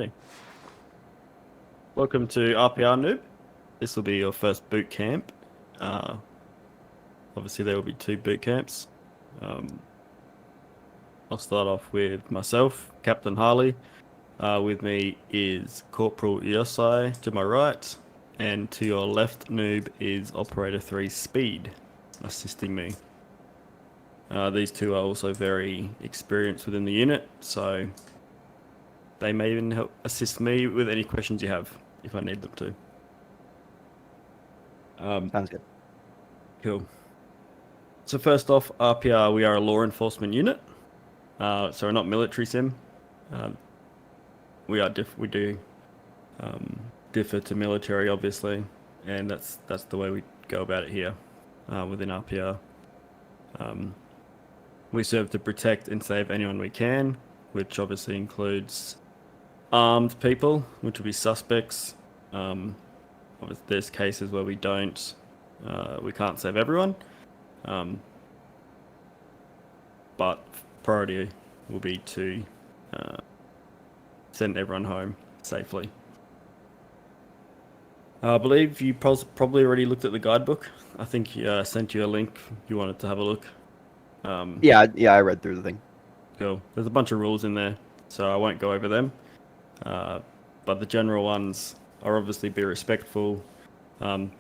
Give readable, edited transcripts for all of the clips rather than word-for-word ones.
Okay. Welcome to RPR Noob. This will be your first boot camp. Obviously, there will be 2 boot camps. I'll start off with myself, Captain Harley. With me is Corporal Yosai to my right, and to your left, Noob, is Operator 3 Speed, assisting me. These 2 are also very experienced within the unit, so they may even help assist me with any questions you have, if I need them to. Sounds good. Cool. So first off, RPR, we are a law enforcement unit. So we're not military sim. We do differ to military, obviously, and that's the way we go about it here within RPR. We serve to protect and save anyone we can, which obviously includes armed people, which will be suspects. Obviously, there's cases where we can't save everyone, but priority will be to send everyone home safely. I believe you probably already looked at the guidebook. I think I sent you a link. You wanted to have a look. Yeah, I read through the thing. Cool. There's a bunch of rules in there, so I won't go over them. But the general ones are obviously be respectful to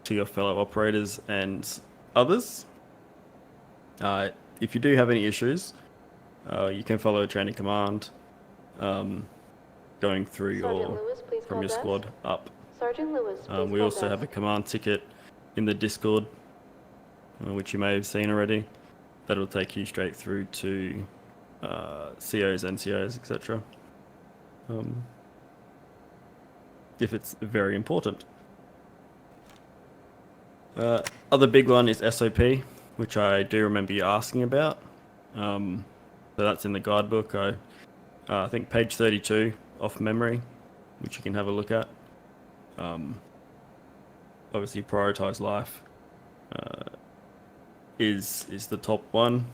your fellow operators and others. If you do have any issues, you can follow a training command going through from your squad up. Sergeant Lewis, we also have a command ticket in the Discord, which you may have seen already. That'll take you straight through to COs, NCOs, etc. If it's very important. Other big one is SOP, which I do remember you asking about. So that's in the guidebook. I think page 32 off memory, which you can have a look at. Obviously, prioritize life is the top one.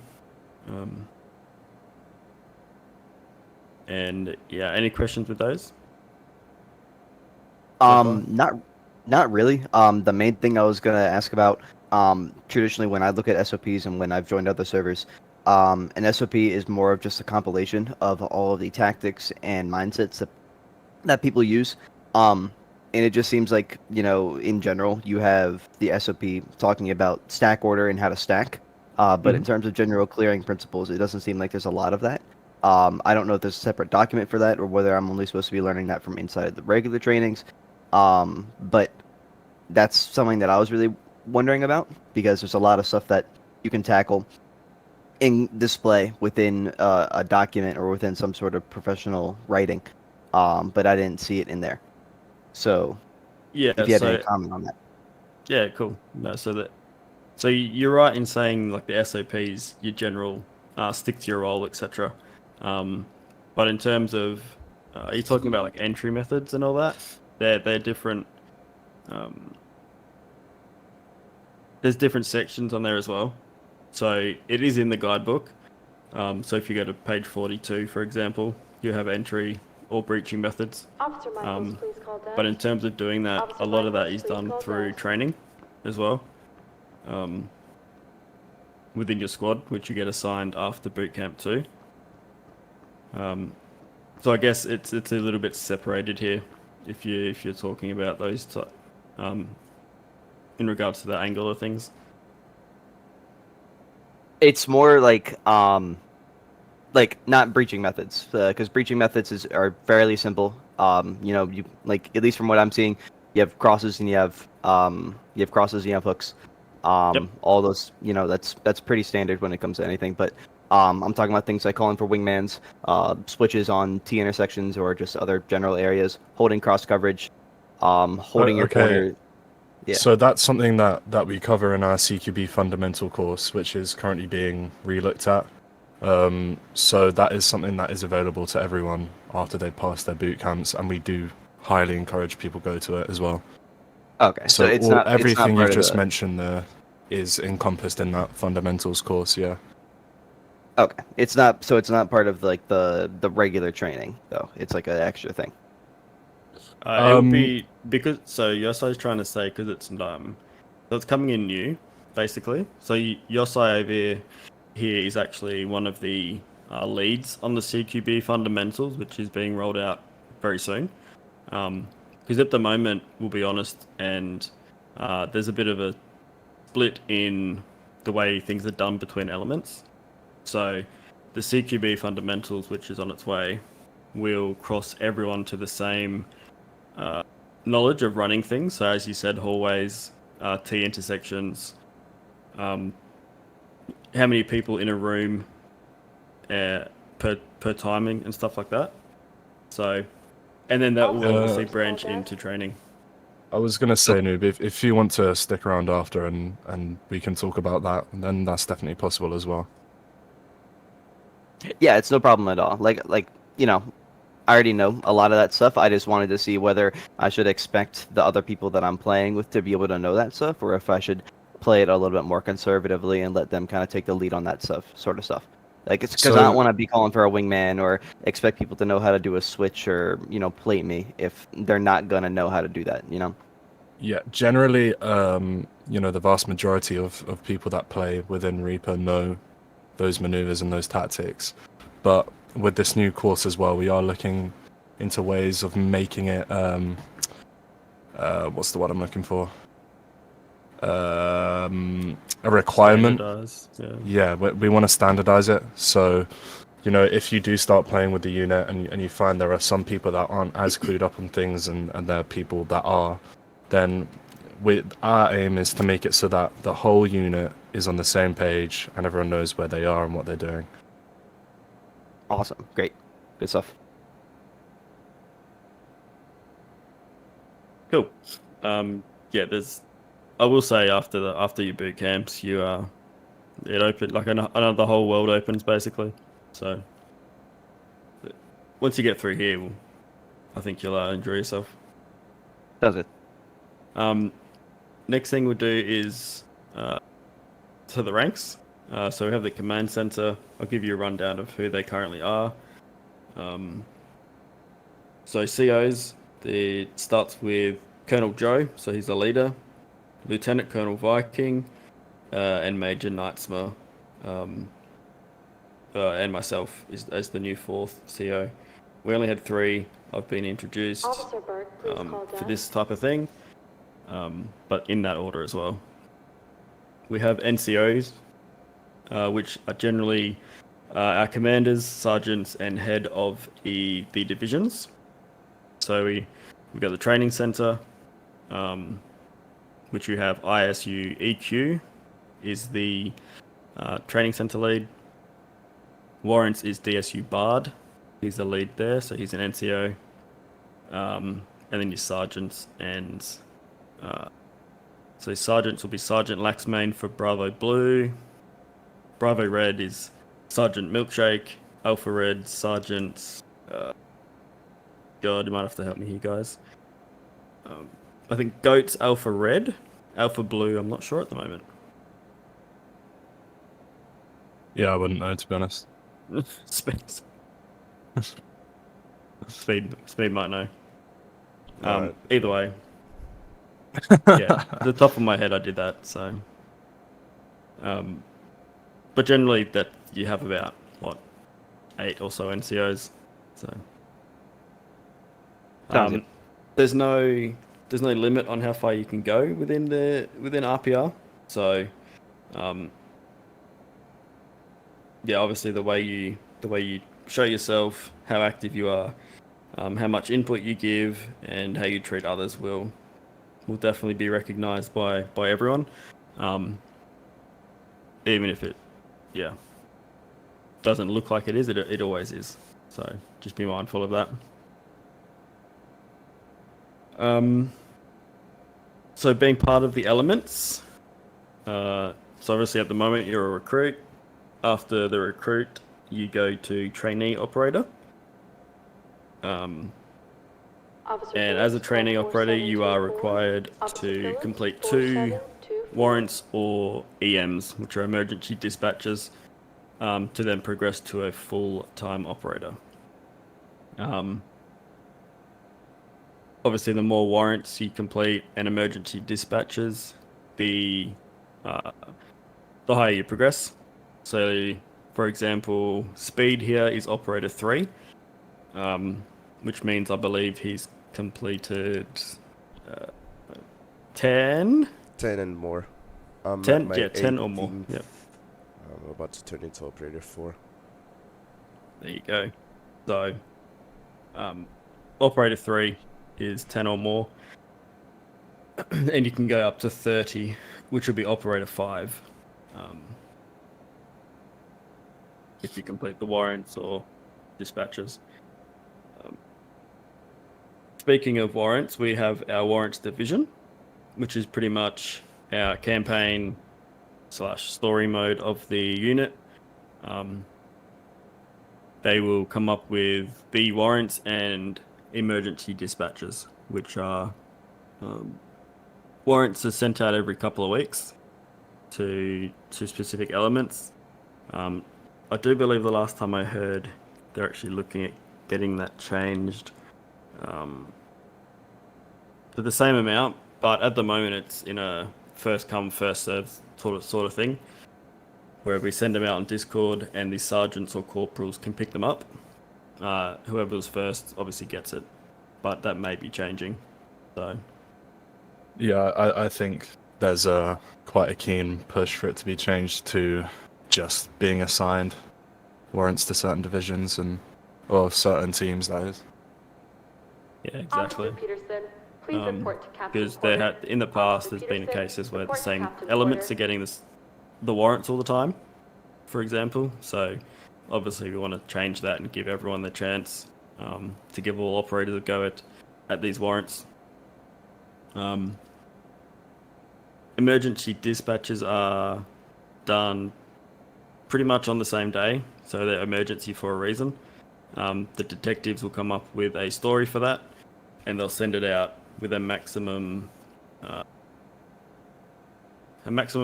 And yeah, any questions with those? Not really. The main thing I was gonna ask about, traditionally when I look at SOPs and when I've joined other servers, an SOP is more of just a compilation of all of the tactics and mindsets that people use. And it just seems like, in general, you have the SOP talking about stack order and how to stack. But in terms of general clearing principles, it doesn't seem like there's a lot of that. I don't know if there's a separate document for that or whether I'm only supposed to be learning that from inside of the regular trainings. But that's something that I was really wondering about, because there's a lot of stuff that you can tackle in display within a document or within some sort of professional writing. But I didn't see it in there. So yeah, if you had any comment on that. Yeah, cool. No, so you're right in saying like the SOPs, your general stick to your role, etc. But in terms of, are you talking about like entry methods and all that? They're different. There's different sections on there as well. So it is in the guidebook. So if you go to page 42, for example, you have entry or breaching methods. Officer Michaels, please call desk. But in terms of doing that, Officer a lot of that Michaels, is please done call through desk. training as well. Within your squad, which you get assigned after boot camp too. So I guess it's a little bit separated here, if you're talking about those in regards to the angle of things. It's more like not breaching methods, because breaching methods are fairly simple. You like, at least from what I'm seeing, you have crosses and you have hooks. Yep. All those, that's pretty standard when it comes to anything. But I'm talking about things like calling for wingmans, switches on T intersections or just other general areas, holding cross coverage, holding your corner. Yeah. So that's something that we cover in our CQB fundamental course, which is currently being re-looked at. So that is something that is available to everyone after they pass their boot camps, and we do highly encourage people go to it as well. Okay, so it's not everything it's not you've just mentioned there is encompassed in that fundamentals course, yeah. Okay, it's not. So it's not part of like the regular training though. It's like an extra thing. It would be because Yosai's trying to say because so it's coming in new, basically. So Yosai over here is actually one of the leads on the CQB fundamentals, which is being rolled out very soon. Because at the moment, we'll be honest, and there's a bit of a split in the way things are done between elements. So the CQB fundamentals, which is on its way, will cross everyone to the same knowledge of running things. So as you said, hallways, T intersections, how many people in a room per timing and stuff like that. So, and then that will obviously branch into training. I was gonna say, Noob, if you want to stick around after and we can talk about that, then that's definitely possible as well. Yeah, it's no problem at all. Like you know, I already know a lot of that stuff. I just wanted to see whether I should expect the other people that I'm playing with to be able to know that stuff, or if I should play it a little bit more conservatively and let them kind of take the lead on that sort of stuff. Like it's because I don't want to be calling for a wingman or expect people to know how to do a switch or plate me if they're not gonna know how to do that. Yeah, generally, the vast majority of people that play within Reaper know those maneuvers and those tactics. But with this new course as well, we are looking into ways of making it, what's the word I'm looking for? A requirement. Yeah, we want to standardize it. So, if you do start playing with the unit and you find there are some people that aren't as clued up on things and there are people that are, then our aim is to make it so that the whole unit is on the same page and everyone knows where they are and what they're doing. Awesome, great, good stuff. Cool. Yeah, I will say after your boot camps, it opened like another whole world opens basically. So once you get through here, I think you'll enjoy yourself. Does it? Next thing we'll do is to the ranks. So we have the command center. I'll give you a rundown of who they currently are. So COs, it starts with Colonel Joe, so he's the leader. Lieutenant Colonel Viking, and Major Knightsma, and myself as the new 4th CO. We only had 3. I've been introduced for this type of thing, but in that order as well. We have NCOs, which are generally our commanders, sergeants, and head of the divisions. So we've got the training center, which you have ISU EQ is the training center lead. Warrants is DSU Bard. He's the lead there, so he's an NCO. And then your sergeants and so sergeants will be Sergeant Laxmane for Bravo Blue. Bravo Red is Sergeant Milkshake. Alpha Red, Sergeant. God, you might have to help me here, guys. I think Goat's Alpha Red. Alpha Blue, I'm not sure at the moment. Yeah, I wouldn't know, to be honest. Speed might know. Right. Either way. Yeah, the top of my head I did that, so. But generally that you have about, 8 or so NCOs, so. There's no limit on how far you can go within RPR. So, yeah, obviously the way you show yourself, how active you are, how much input you give, and how you treat others will definitely be recognised by everyone, even if it, doesn't look like it is. It always is. So just be mindful of that. So being part of the elements, so obviously at the moment you're a recruit. After the recruit, you go to trainee operator. And as a trainee operator, you are required to complete 2 warrants or EMs, which are emergency dispatches. to then progress to a full-time operator. Obviously, the more warrants you complete and emergency dispatches, the higher you progress. So, for example, speed here is operator 3, which means I believe he's completed 10? 10 and more. I'm 10? at my Yeah, 10 or more. 18th. Yep, I'm about to turn into operator 4. there you go. So, operator 3 is 10 or more. And you can go up to 30, which would be operator 5. If you complete the warrants or dispatches. Speaking of warrants, we have our warrants division, which is pretty much our campaign / story mode of the unit. They will come up with the warrants and emergency dispatches, which are warrants are sent out every couple of weeks to specific elements. I do believe the last time I heard they're actually looking at getting that changed to the same amount, but at the moment it's in a first come first served sort of thing, where we send them out on Discord and the sergeants or corporals can pick them up. Whoever's first obviously gets it, but that may be changing. So Yeah, I think there's quite a keen push for it to be changed to just being assigned warrants to certain divisions or certain teams, that is. yeah, exactly. Officer Peterson, please report to Captain Because Porter. in the past Officer there's been Peterson, cases where the report to same Captain elements Porter. are getting the warrants all the time, for example. So obviously we want to change that and give everyone the chance to give all operators a go at these warrants. Emergency dispatches are done pretty much on the same day, so they're emergency for a reason. The detectives will come up with a story for that, and they'll send it out with a maximum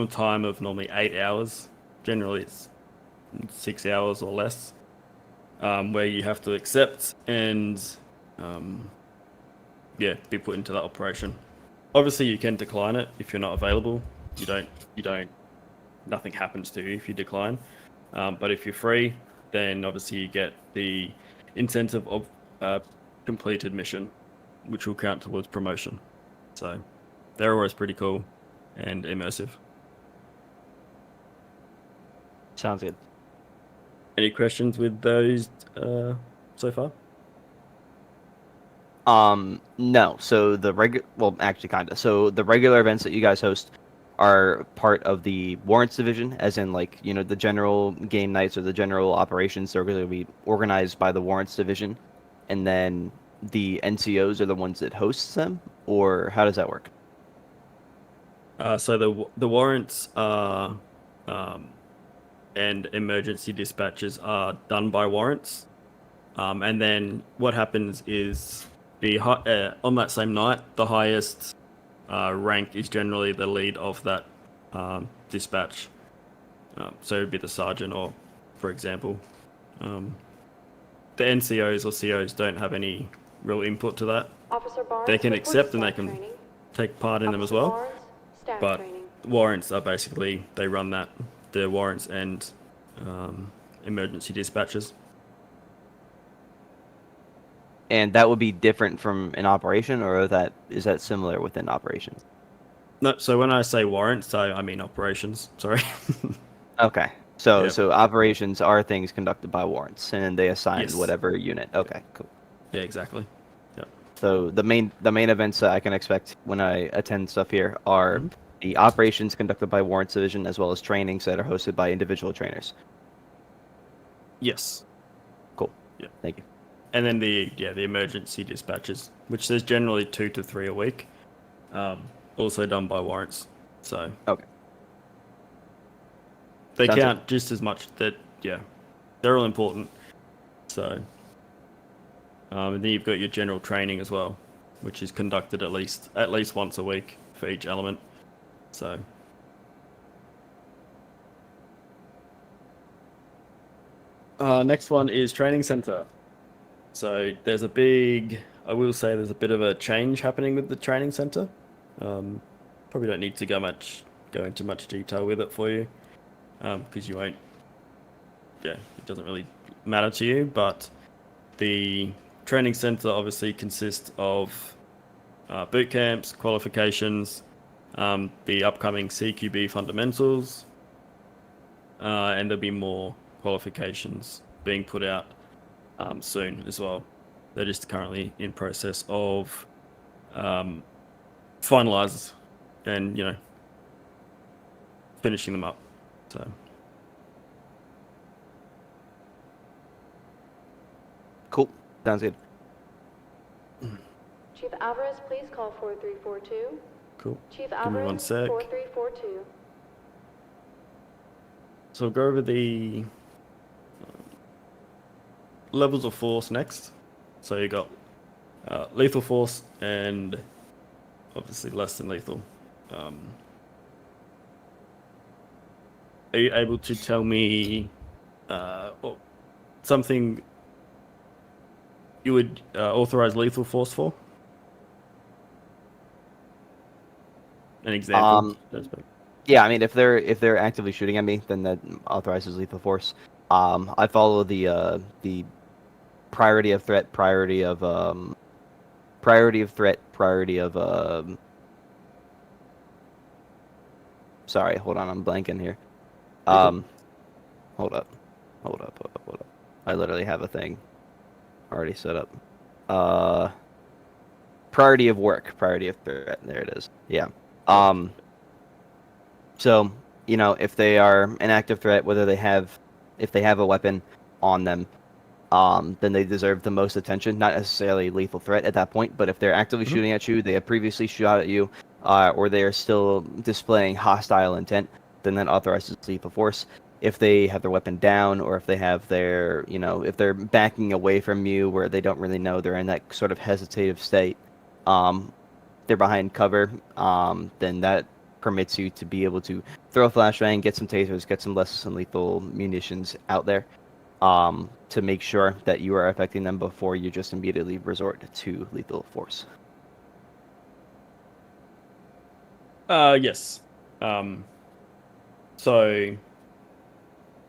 time of normally 8 hours. Generally, it's 6 hours or less, where you have to accept and be put into that operation. Obviously, you can decline it if you're not available. You don't. Nothing happens to you if you decline. But if you're free, then obviously you get the incentive of completed mission, which will count towards promotion. So they're always pretty cool and immersive. Sounds good. Any questions with those so far? No. So actually, kinda. So the regular events that you guys host are part of the warrants division, as in the general game nights or the general operations. They're going to be organized by the warrants division, and then the NCOs are the ones that hosts them, or how does that work? So the warrants are and emergency dispatches are done by warrants, and then what happens is on that same night, the highest rank is generally the lead of that dispatch. So it'd be the sergeant, or for example, the NCOs or COs don't have any real input to that. Officer Barnes, They can report to accept and they staff can training. take part in them as Officer well. Barnes, staff But training. warrants are basically, they run the warrants and emergency dispatches. And that would be different from an operation, or is that similar within operations? No, so when I say warrants, I mean operations. Sorry. Okay. So Yep. so operations are things conducted by warrants, and then they assign Yes. whatever unit. Okay, cool. Yeah, exactly. Yep. So the main events that I can expect when I attend stuff here are Mhm. the operations conducted by warrants division, as well as trainings that are hosted by individual trainers. Yes. Cool. Yeah. Thank you. And then the emergency dispatches, which there's generally 2 to 3 a week, also done by warrants. So Okay. they Sounds count just as much. They're all important. So and then you've got your general training as well, which is conducted at least once a week for each element. So Next one is training center. So there's a big, I will say there's a bit of a change happening with the training center. Probably don't need to go into much detail with it for you, because you won't. Yeah, it doesn't really matter to you. But the training center obviously consists of boot camps, qualifications, the upcoming CQB fundamentals, and there'll be more qualifications being put out soon as well. They're just currently in process of finalize and finishing them up. So Cool. Sounds good. Chief Alvarez, please call 4342. cool. Chief Give me Alvarez, one sec. 4342. So we'll go over the levels of force next. So you got lethal force and obviously less than lethal. Are you able to tell me something you would authorize lethal force for? An example. Yeah, I mean, if they're actively shooting at me, then that authorizes lethal force. I follow the priority of threat, priority of threat, priority of Sorry, hold on, I'm blanking here. Hold up. I literally have a thing already set up. Priority of work, priority of threat. There it is. Yeah. So, if they are an active threat, if they have a weapon on them, then they deserve the most attention. Not necessarily lethal threat at that point, but if they're actively shooting at you, they have previously shot at you, or they are still displaying hostile intent, then that authorizes lethal force. If they have their weapon down, or if they have their, if they're backing away from you, where they don't really know, they're in that sort of hesitative state, they're behind cover, then that permits you to be able to throw a flashbang, get some tasers, get some less than lethal munitions out there, to make sure that you are affecting them before you just immediately resort to lethal force. Yes. So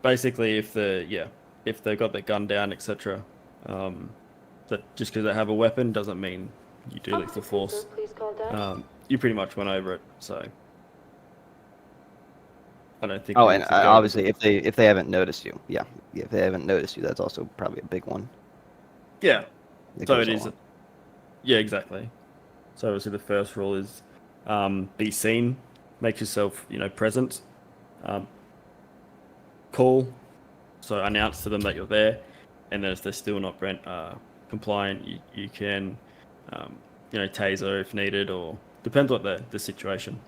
basically, if they've got their gun down, etc., that just because they have a weapon doesn't mean you do lethal force. Please call dash. You pretty much went over it, so I don't think. Oh, we and need to go over obviously, the- if they haven't noticed you, if they haven't noticed you, that's also probably a big one. Yeah. It So goes it is. along. Yeah, exactly. So obviously the first rule is be seen, make yourself present, call, so announce to them that you're there, and then if they're still not compliant, you can taser if needed, or depends what the situation.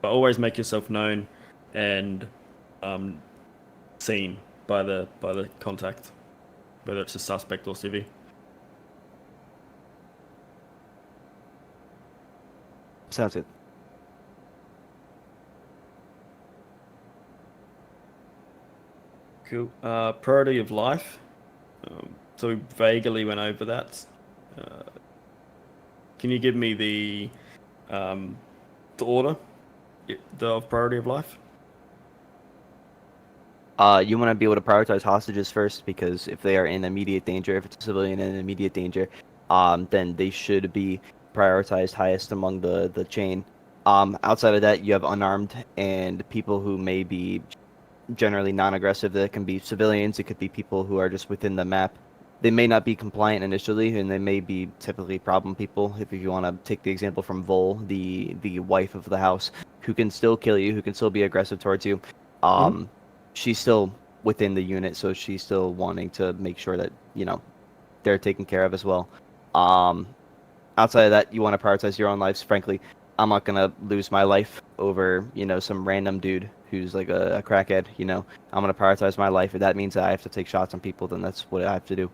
But always make yourself known and seen by the contact, whether it's a suspect or civvy. Sounds good. Cool. Priority of life. So we vaguely went over that. Can you give me the order of priority of life? You want to be able to prioritize hostages first, because if they are in immediate danger, if it's a civilian in immediate danger, then they should be prioritized highest among the chain. Outside of that, you have unarmed and people who may be generally non-aggressive. That can be civilians. It could be people who are just within the map. They may not be compliant initially, and they may be typically problem people. If you want to take the example from Vol, the wife of the house, who can still kill you, who can still be aggressive towards you, she's still within the unit, so she's still wanting to make sure that they're taken care of as well. Outside of that, you want to prioritize your own lives. Frankly, I'm not gonna lose my life over some random dude who's like a crackhead. I'm gonna prioritize my life. If that means that I have to take shots on people, then that's what I have to do.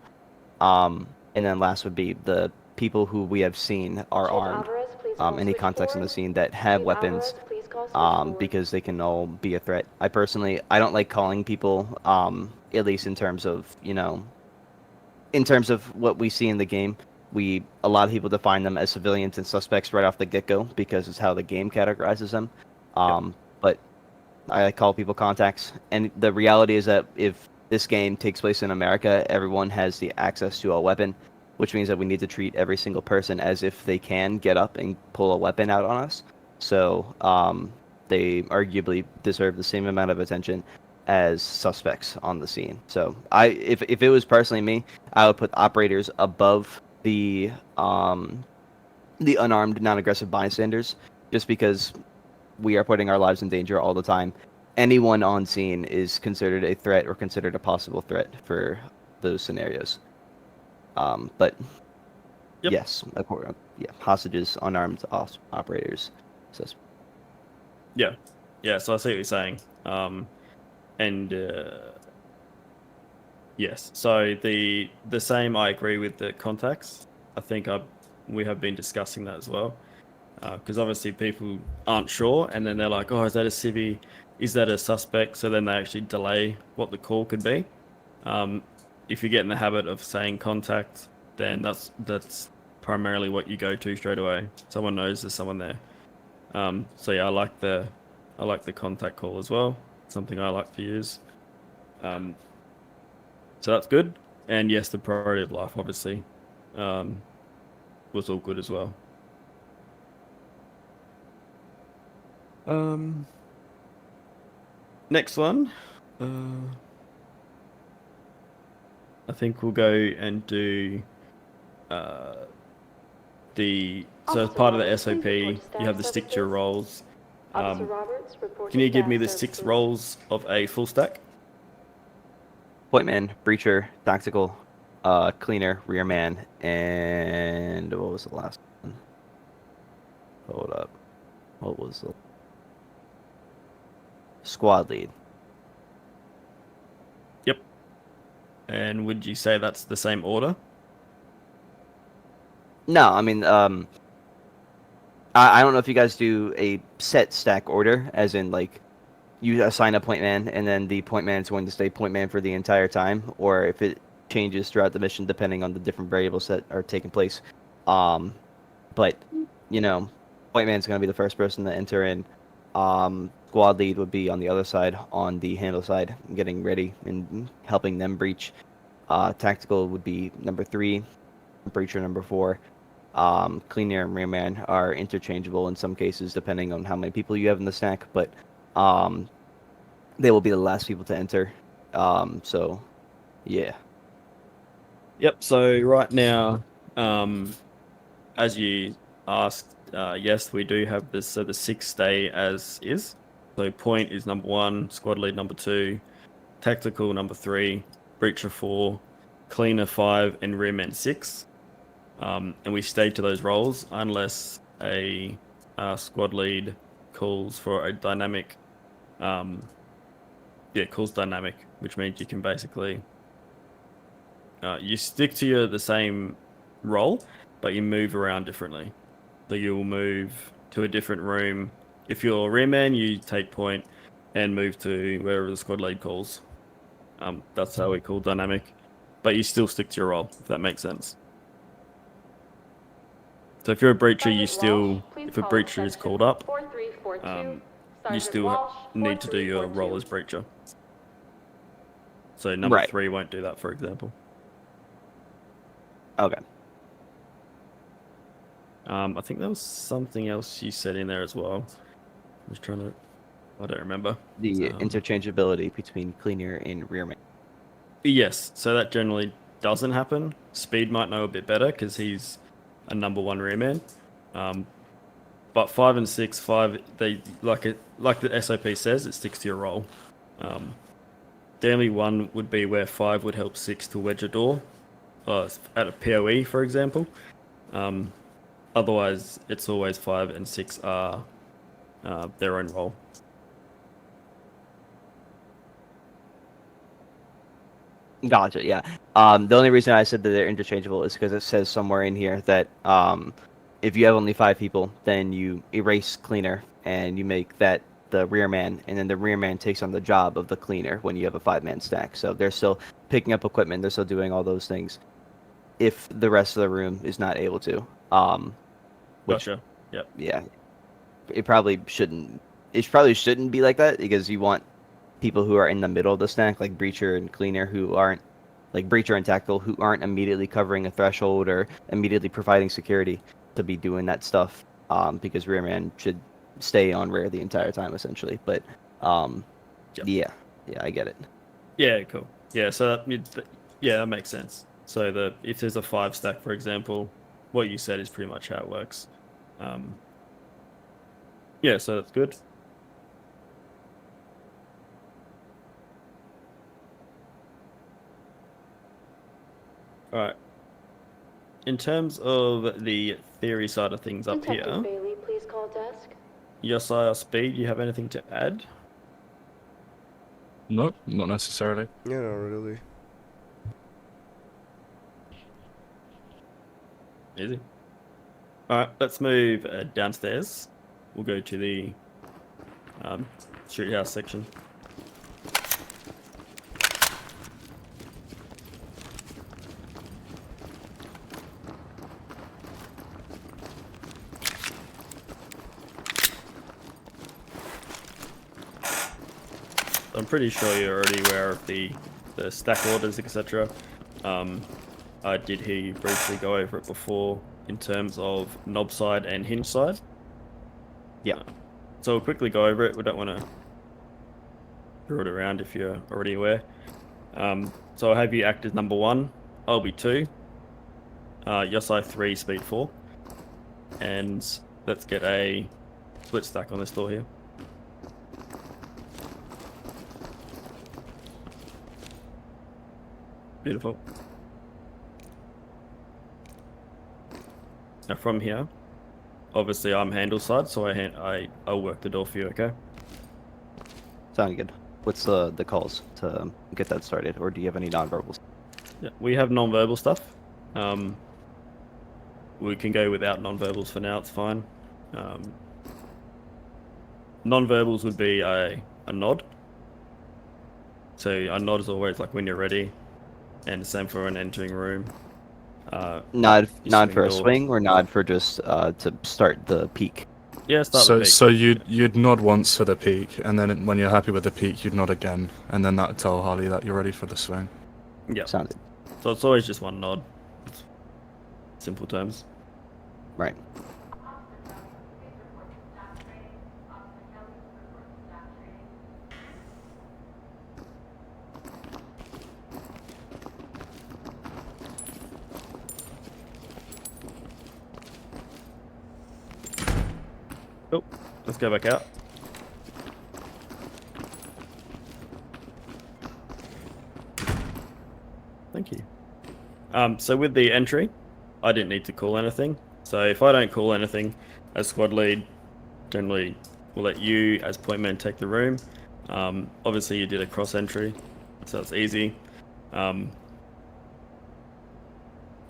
And then last would be the people who we have seen are Chief armed. Alvarez, please call Any contacts in the scene that have Chief weapons, Alvarez, please call switchboard. because they can all be a threat. I don't like calling people at least in terms of in terms of what we see in the game. A lot of people define them as civilians and suspects right off the get-go because it's how the game categorizes them. But I call people contacts, and the reality is that if this game takes place in America, everyone has the access to a weapon, which means that we need to treat every single person as if they can get up and pull a weapon out on us. So they arguably deserve the same amount of attention as suspects on the scene. So if it was personally me, I would put operators above the unarmed, non-aggressive bystanders, just because we are putting our lives in danger all the time. Anyone on scene is considered a threat or considered a possible threat for those scenarios. But Yep. yes, hostages, unarmed operators. Yeah, so I see what you're saying. Yes, so the same. I agree with the contacts. I think we have been discussing that as well, because obviously people aren't sure, and then they're like, "Oh, is that a civvy? Is that a suspect?" So then they actually delay what the call could be. If you get in the habit of saying contact, then that's primarily what you go to straight away. Someone knows there's someone there. So yeah, I like the contact call as well. Something I like to use. So that's good. And yes, the priority of life obviously was all good as well. Next one. I think we'll go and do so as part of the SOP, you have the stick to your roles. Officer Roberts, report Can to you give staff me the 6 services. roles of a full stack? Point man, breacher, tactical, cleaner, rear man, and what was the last one? Hold up. What was the squad lead? Yep. And would you say that's the same order? No, I mean, I don't know if you guys do a set stack order, as in like you assign a point man and then the point man is going to stay point man for the entire time, or if it changes throughout the mission depending on the different variables that are taking place. But point man's going to be the first person to enter in. Squad lead would be on the other side, on the handle side, getting ready and helping them breach. Tactical would be number 3, breacher number 4. Cleaner and rear man are interchangeable in some cases depending on how many people you have in the stack, but they will be the last people to enter. So yeah. Yep. So right now, as you asked, yes, we do have this. So the 6 stay as is. So point is number 1, squad lead number 2, tactical number 3, breacher 4, cleaner 5, and rearman 6. And we stay to those roles unless a squad lead calls for a dynamic. Calls dynamic, which means you can basically you stick to the same role, but you move around differently. So you'll move to a different room. If you're a rearman, you take point and move to wherever the squad lead calls. That's how we call dynamic, but you still stick to your role, if that makes sense. So if you're a breacher, you Sergeant still, Walsh, please if a call breacher is attention. called up, 4342. you Sergeant still Walsh, need to do your role 4342. as breacher. So number Right. 3 won't do that, for example. Okay. I think there was something else you said in there as well. I was trying to, I don't remember. The interchangeability between cleaner and rear man. Yes, so that generally doesn't happen. Speed might know a bit better because he's a number 1 rearman. But 5 and 6, 5 they like the SOP says, it sticks to your role. The only one would be where 5 would help 6 to wedge a door, at a POE, for example. Otherwise, it's always 5 and 6 are their own role. Gotcha. Yeah. The only reason I said that they're interchangeable is because it says somewhere in here that if you have only 5 people, then you erase cleaner and you make that the rear man, and then the rear man takes on the job of the cleaner when you have a 5-man stack. So they're still picking up equipment, they're still doing all those things if the rest of the room is not able to. Which, Gotcha. Yep. yeah, it probably shouldn't. It probably shouldn't be like that because you want people who are in the middle of the stack, like breacher and cleaner, who aren't like breacher and tactical, who aren't immediately covering a threshold or immediately providing security, to be doing that stuff. Because rear man should stay on rear the entire time essentially. But Yep. yeah, I get it. Yeah, cool. Yeah, so yeah, that makes sense. So if there's a 5 stack, for example, what you said is pretty much how it works. Yeah, so that's good. All right. In terms of the theory side of things up Detective here, Bailey, please call desk. Yosai or Speed, you have anything to add? No, not necessarily. Yeah, not really. Easy. All right, let's move downstairs. We'll go to the shoot house section. I'm pretty sure you're already aware of the stack orders, etc. I did hear you briefly go over it before in terms of knob side and hinge side. Yeah. So we'll quickly go over it. We don't want to throw it around if you're already aware. So I'll have you act as number 1. I'll be 2. Yosai 3, Speed 4. And let's get a split stack on this door here. Beautiful. Now from here, obviously I'm handle side, so I'll work the door for you, okay? Sound good. What's the calls to get that started, or do you have any nonverbals? Yeah, we have non-verbal stuff. We can go without non-verbals for now, it's fine. Non-verbals would be a nod. So a nod is always like when you're ready, and the same for an entering room. Nod you nod swing for a door. swing, or nod for just to start the peak? Yeah, start So the peak. so you'd nod once for the peak, and then when you're happy with the peak, you'd nod again, and then that'd tell Harley that you're ready for the swing. Yeah. Sounded So it's always just one nod. Simple terms. right. Oh, let's go back out. Thank you. So with the entry, I didn't need to call anything. So if I don't call anything, as squad lead, generally we'll let you as point man take the room. Obviously you did a cross entry, so it's easy.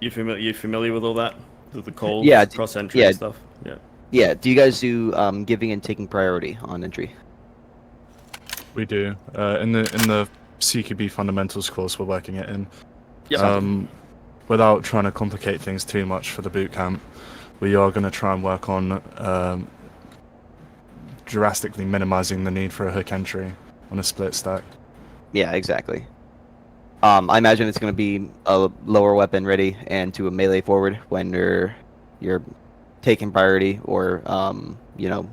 You familiar with all that? With the calls, Yeah, cross entry yeah. and stuff? Yeah. Yeah. Do you guys do giving and taking priority on entry? We do. In the CQB fundamentals course, we're working it in. Yep. Without trying to complicate things too much for the boot camp, we are going to try and work on drastically minimizing the need for a hook entry on a split stack. Yeah, exactly. I imagine it's going to be a lower weapon ready and to a melee forward when you're taking priority or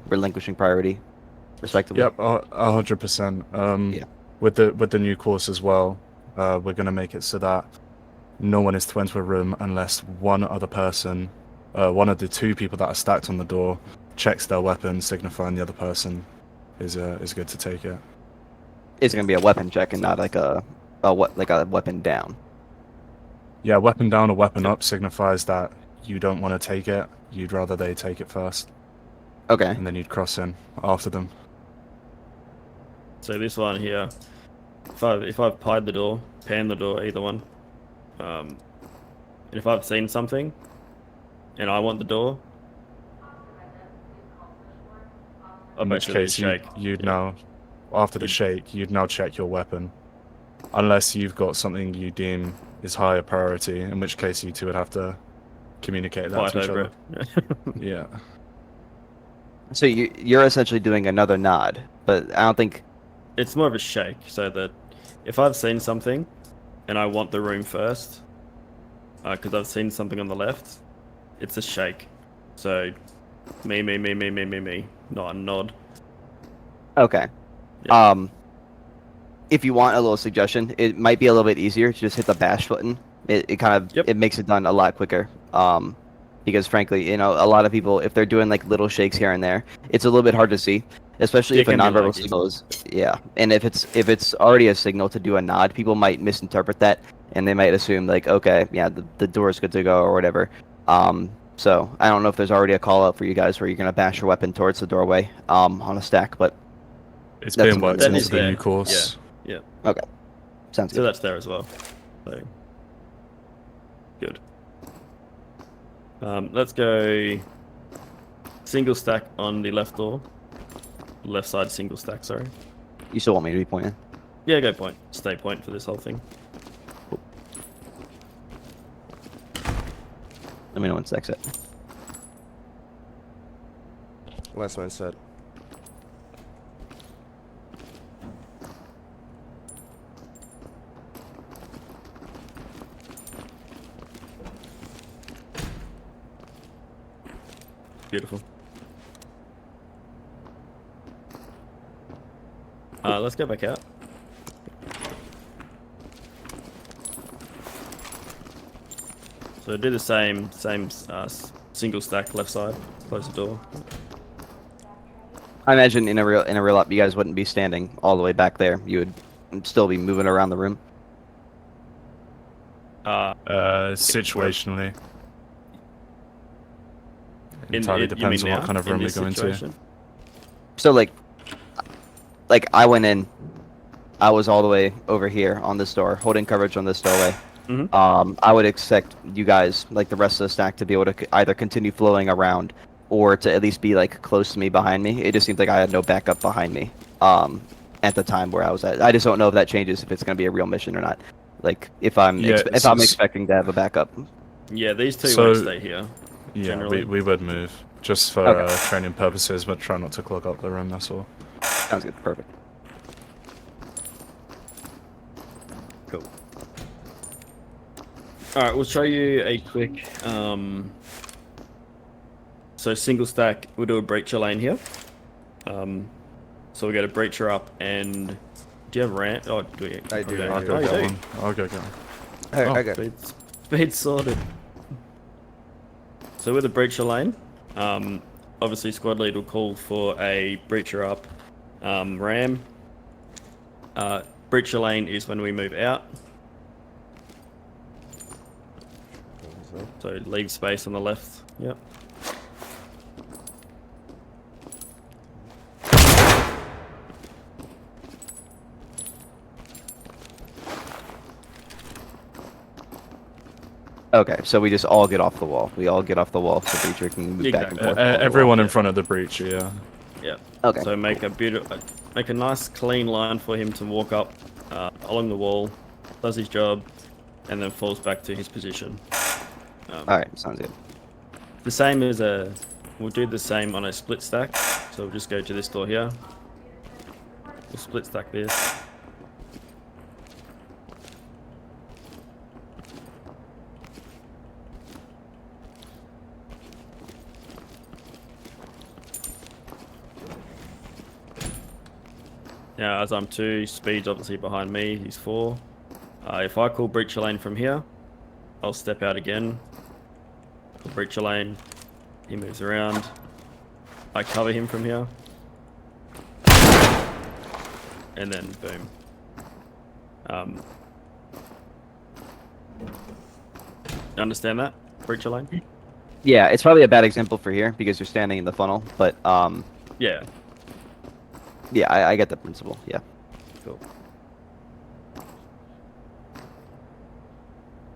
relinquishing priority, respectively. Yep, 100%. Yeah. With the new course as well, we're going to make it so that no one is to enter a room unless one other person, one of the 2 people that are stacked on the door, checks their weapon, signifying the other person is good to take it. It's going to be a weapon check and not like a weapon down. Yeah, weapon down or weapon up signifies that you don't want to take it. You'd rather they take it first, Okay. and then you'd cross in after them. So this one here, if I've pied the door, panned the door, either one, and if I've seen something, and I want the door, Oh, In which basically case, shake. you'd Yeah. now, after the You'd- shake, you'd now check your weapon. Unless you've got something you deem is higher priority, in which case you two would have to communicate that Fight to each over other. it. Yeah. So you're essentially doing another nod, but I don't think. It's more of a shake, so that if I've seen something and I want the room first, because I've seen something on the left, it's a shake. So me, not a nod. Okay. Yeah. If you want a little suggestion, it might be a little bit easier to just hit the bash button. It kind of Yep. it makes it done a lot quicker. Because frankly, you know, a lot of people, if they're doing like little shakes here and there, it's a little bit hard to see, especially It if a can be nonverbal laggy. signal is, yeah. And if it's already a signal to do a nod, people might misinterpret that and they might assume like, okay, yeah, the door is good to go or whatever. So I don't know if there's already a call out for you guys where you're gonna bash your weapon towards the doorway, on a stack, but It's That's being something worked that That is is into the there. new course. Yeah. okay, sounds So good. that's there as well. So good. Let's go single stack on the left door. Left side single stack, sorry. You still want me to be pointing? Yeah, go point. Stay point for this whole thing. Let me know when stack's set. Last man said. Beautiful. Let's go back out. So do the same single stack left side. Close the door. I imagine in a real up, you guys wouldn't be standing all the way back there. You would still be moving around the room. Situationally. Entirely You depends mean on what now, kind of in room we this go into. situation? So like I went in, I was all the way over here on this door, holding coverage on this doorway. Mhm. I would expect you guys, like the rest of the stack, to be able to either continue flowing around or to at least be like close to me behind me. It just seems like I had no backup behind me. At the time where I was at, I just don't know if that changes if it's going to be a real mission or not. Like if I'm Yeah, if I'm expecting to have a backup. Yeah, these two So- won't stay here. Yeah, Generally. we would move. Just for Okay. training purposes, but try not to clog up the room, that's all. Sounds good. Perfect. Cool. Alright, we'll show you a quick so single stack, we'll do a breacher lane here. So we get a breacher up and do you have ramp? Oh, do we? I do, okay. I I'll do. go Oh, you get do? one. I'll go get one. I got it. Speed sorted. So with a breacher lane, obviously squad lead will call for a breacher up ram. Breacher lane is when we move out, so leave space on the left. Yep. Okay, so we just all get off the wall. We all get off the wall so Breacher can move back and Exactly. forth. along the Everyone wall. in front of the breach, yeah. Yep. Okay. So make a nice clean line for him to walk up along the wall, does his job, and then falls back to his position. All right, sounds good. The same as we'll do the same on a split stack. So we'll just go to this door here. We'll split stack this. Now, as I'm 2, Speed's obviously behind me, he's 4. If I call breacher lane from here, I'll step out again. Call breacher lane, he moves around. I cover him from here. And then boom. Understand that? Breacher lane? Yeah, it's probably a bad example for here because you're standing in the funnel, but Yeah, yeah, I get the principle. Yeah. cool.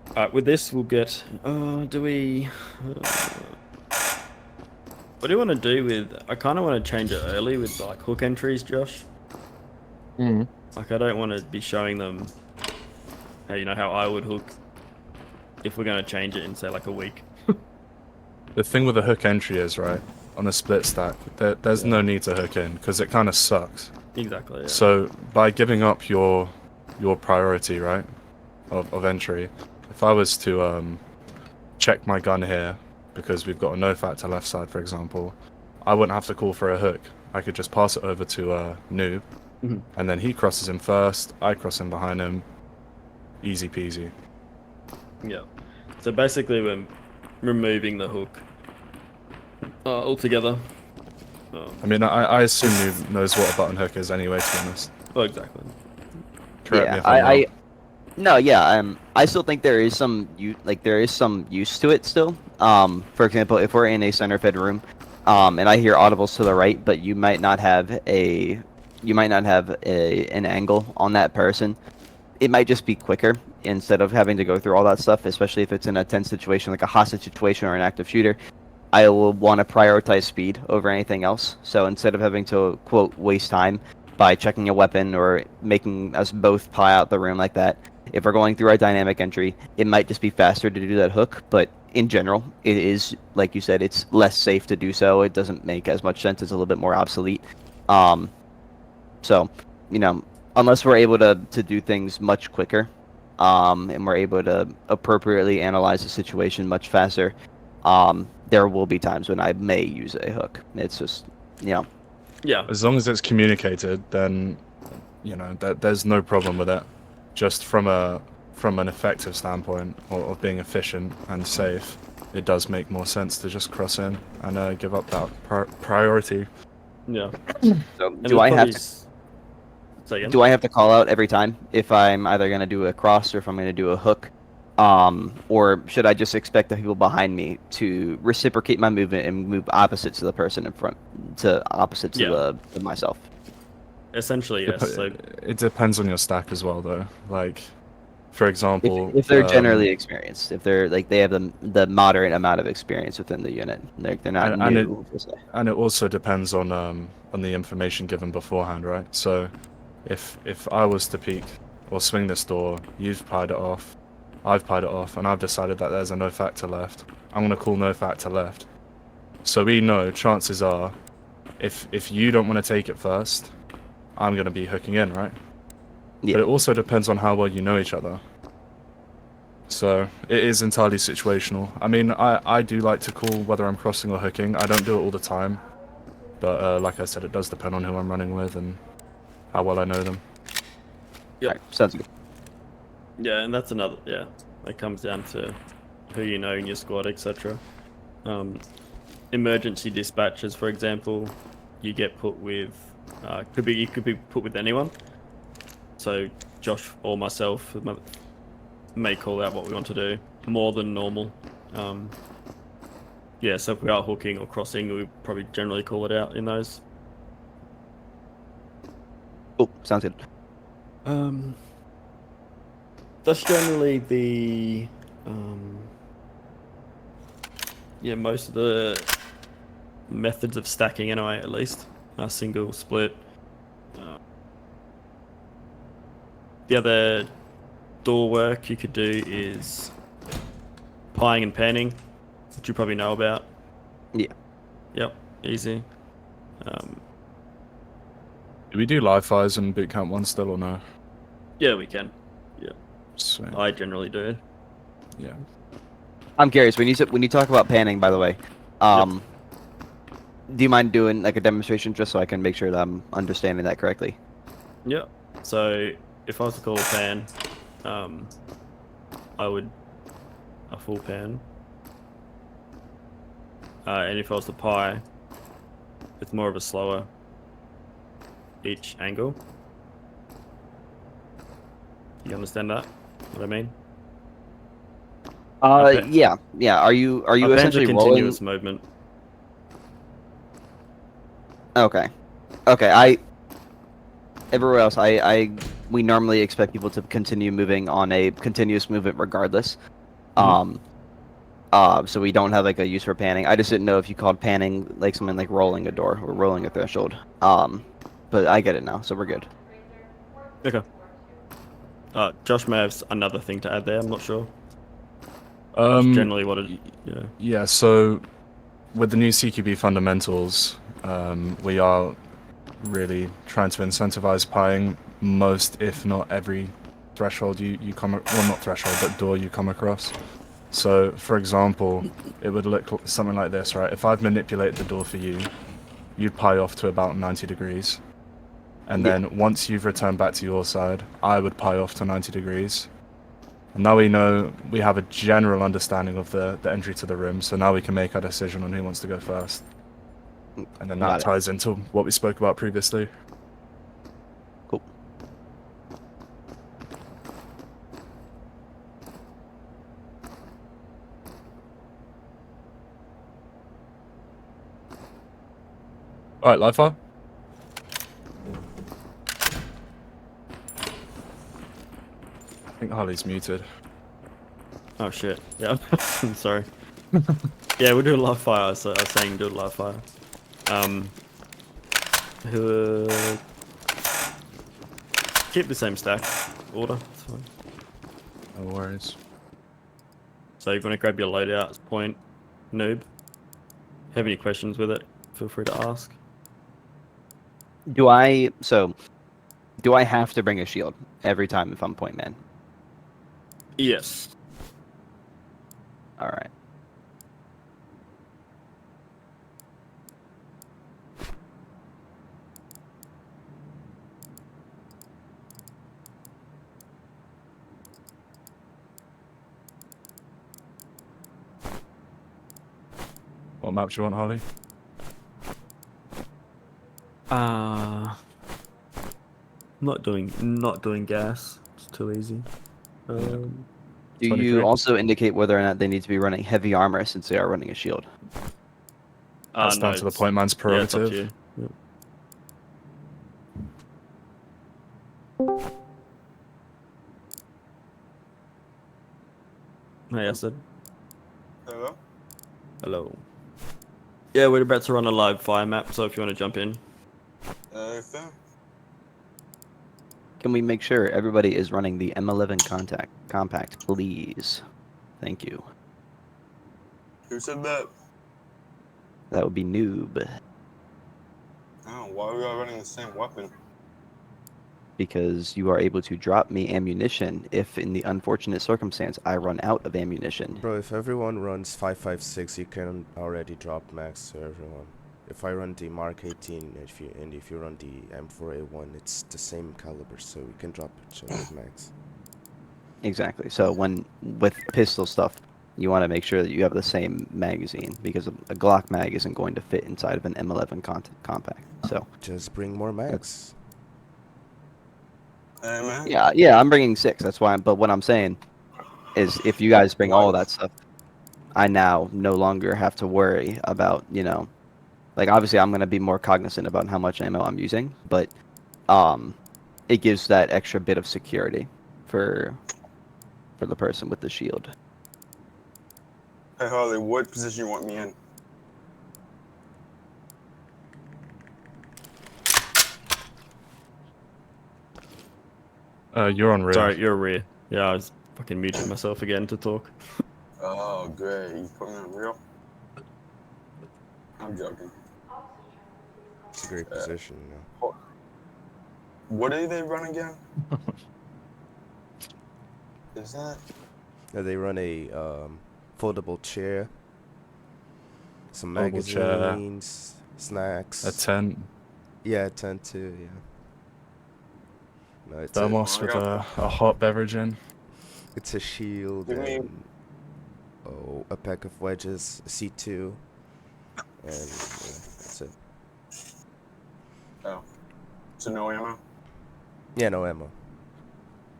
Alright, with this we'll get... do we... What do you want to do with? I kind of want to change it early with like hook entries, Josh. Mm. Like I don't want to be showing them how how I would hook if we're going to change it in say like a week. The thing with the hook entry is, right, on a split stack, there's no need to hook in, because it kind of sucks. Exactly. Yeah. So, by giving up your priority, right, of entry, if I was to check my gun here, because we've got a no-fat to left side, for example, I wouldn't have to call for a hook. I could just pass it over to Noob, and then he crosses him first, I cross him behind him, easy peasy. Yeah. So basically, we're removing the hook altogether. I mean, I assume Noob knows what a button hook is anyway, to be honest. Oh, exactly. Correct me Yeah, if I'm wrong. no, yeah, I still think there is some use to it still. For example, if we're in a center fed room, and I hear audibles to the right, but you might not have an angle on that person. It might just be quicker instead of having to go through all that stuff, especially if it's in a tense situation like a hostage situation or an active shooter. I will want to prioritize speed over anything else. So instead of having to, quote, waste time by checking a weapon or making us both pie out the room like that, if we're going through our dynamic entry, it might just be faster to do that hook. But in general, it is, like you said, it's less safe to do so. It doesn't make as much sense. It's a little bit more obsolete. So, unless we're able to do things much quicker, and we're able to appropriately analyze the situation much faster, there will be times when I may use a hook. It's just, Yeah. As long as it's communicated, then there's no problem with it. Just from an effective standpoint of being efficient and safe, it does make more sense to just cross in and give up that priority. Yeah. so And do I have to? Say again? Do I have to call out every time if I'm either going to do a cross or if I'm going to do a hook? Or should I just expect the people behind me to reciprocate my movement and move opposite to the person in front, opposite to the myself? Essentially, yes. So It depends on your stack as well, though. Like, for example, If they're generally experienced, if they're like they have the moderate amount of experience within the unit, they're not new. And it also depends on the information given beforehand, right? So, if I was to peek or swing this door, you've pied it off, I've pied it off, and I've decided that there's a no factor left, I'm gonna call no factor left. So we know chances are, if you don't want to take it first, I'm gonna be hooking in, right? Yeah. But it also depends on how well you know each other. So it is entirely situational. I mean, I do like to call whether I'm crossing or hooking. I don't do it all the time, but like I said, it does depend on who I'm running with and how well I know them. yeah. Right, sounds good. Yeah, and that's another. Yeah, it comes down to who you know in your squad, etc. Emergency dispatches, for example, you get put with. You could be put with anyone. So Josh or myself may call out what we want to do more than normal. Yeah, so if we are hooking or crossing, we probably generally call it out in those. Cool, sounds good. That's generally the most of the methods of stacking anyway, at least. Single, split. The other door work you could do is pieing and panning, which you probably know about. Yeah. Yep, easy. Do we do live fires in boot camp 1 still or no? Yeah, we can. Yeah, Sweet. I generally do. Yeah. I'm curious when you talk about panning, by the way. Do you mind doing like a demonstration just so I can make sure that I'm understanding that correctly? Yeah. So if I was to call a pan, I would a full pan. And if I was to pie, it's more of a slower each angle. You understand that? What I mean? Okay. Yeah. Are you A pan's essentially a rolling? continuous movement. Okay. Everywhere else, we normally expect people to continue moving on a continuous movement regardless. So we don't have like a use for panning. I just didn't know if you called panning like something like rolling a door or rolling a threshold. But I get it now, so we're good. Okay. Josh may have another thing to add there. I'm not sure. That's generally what it. Yeah. Yeah. So with the new CQB fundamentals, we are really trying to incentivize pieing most, if not every, threshold you come, well, not threshold, but door you come across. So, for example, it would look something like this, right? If I've manipulated the door for you, you'd pie off to about 90 degrees. And then once you've returned back to your side, I would pie off to 90 degrees. And now we know, we have a general understanding of the entry to the room, so now we can make our decision on who wants to go first. And then that ties into what we spoke about previously. Cool. Alright, live fire. I think Harley's muted. Oh shit. Yeah. I'm sorry. Yeah, we're doing live fire. So I was saying do live fire. Keep the same stack order. It's fine. No worries. So you're gonna grab your loadout point, Noob. Have any questions with it? Feel free to ask. Do I have to bring a shield every time if I'm point man? Yes. All right. What map do you want, Harley? Not doing gas. It's too easy. Do 23. you also indicate whether or not they need to be running heavy armor since they are running a shield? That's down to the point man's Yeah, it's up to prerogative. you. Yep. Hey, Acid. Hello? Hello. Yeah, we're about to run a live fire map, so if you want to jump in. Fair. Can we make sure everybody is running the M11 compact, please? Thank you. Who said that? That would be Noob, Oh, why are we all running the same weapon? because you are able to drop me ammunition if, in the unfortunate circumstance, I run out of ammunition. Bro, if everyone runs 5.56, you can already drop max to everyone. If I run the Mark 18, if you run the M4A1, it's the same caliber, so we can drop each other's max. Exactly. So with pistol stuff, you want to make sure that you have the same magazine, because a Glock mag isn't going to fit inside of an M11 compact. So Just bring more max. Man. yeah, I'm bringing 6. That's why. But what I'm saying is, if you guys bring all that stuff, I now no longer have to worry about, like, obviously I'm going to be more cognizant about how much ammo I'm using, but it gives that extra bit of security for the person with the shield. Hey Harley, what position you want me in? You're on rear. Sorry, you're rear. Yeah, I was fucking muting myself again to talk. Oh, great. You put me on real? I'm joking. It's a great position, What do they run again? Is that? They run a foldable chair, some magazines, snacks. A tent. Yeah, a tent too, yeah. No, it's Thermos with a hot beverage in. It's a shield and a pack of wedges, a C2, and that's it. Oh, so no ammo? Yeah, no ammo.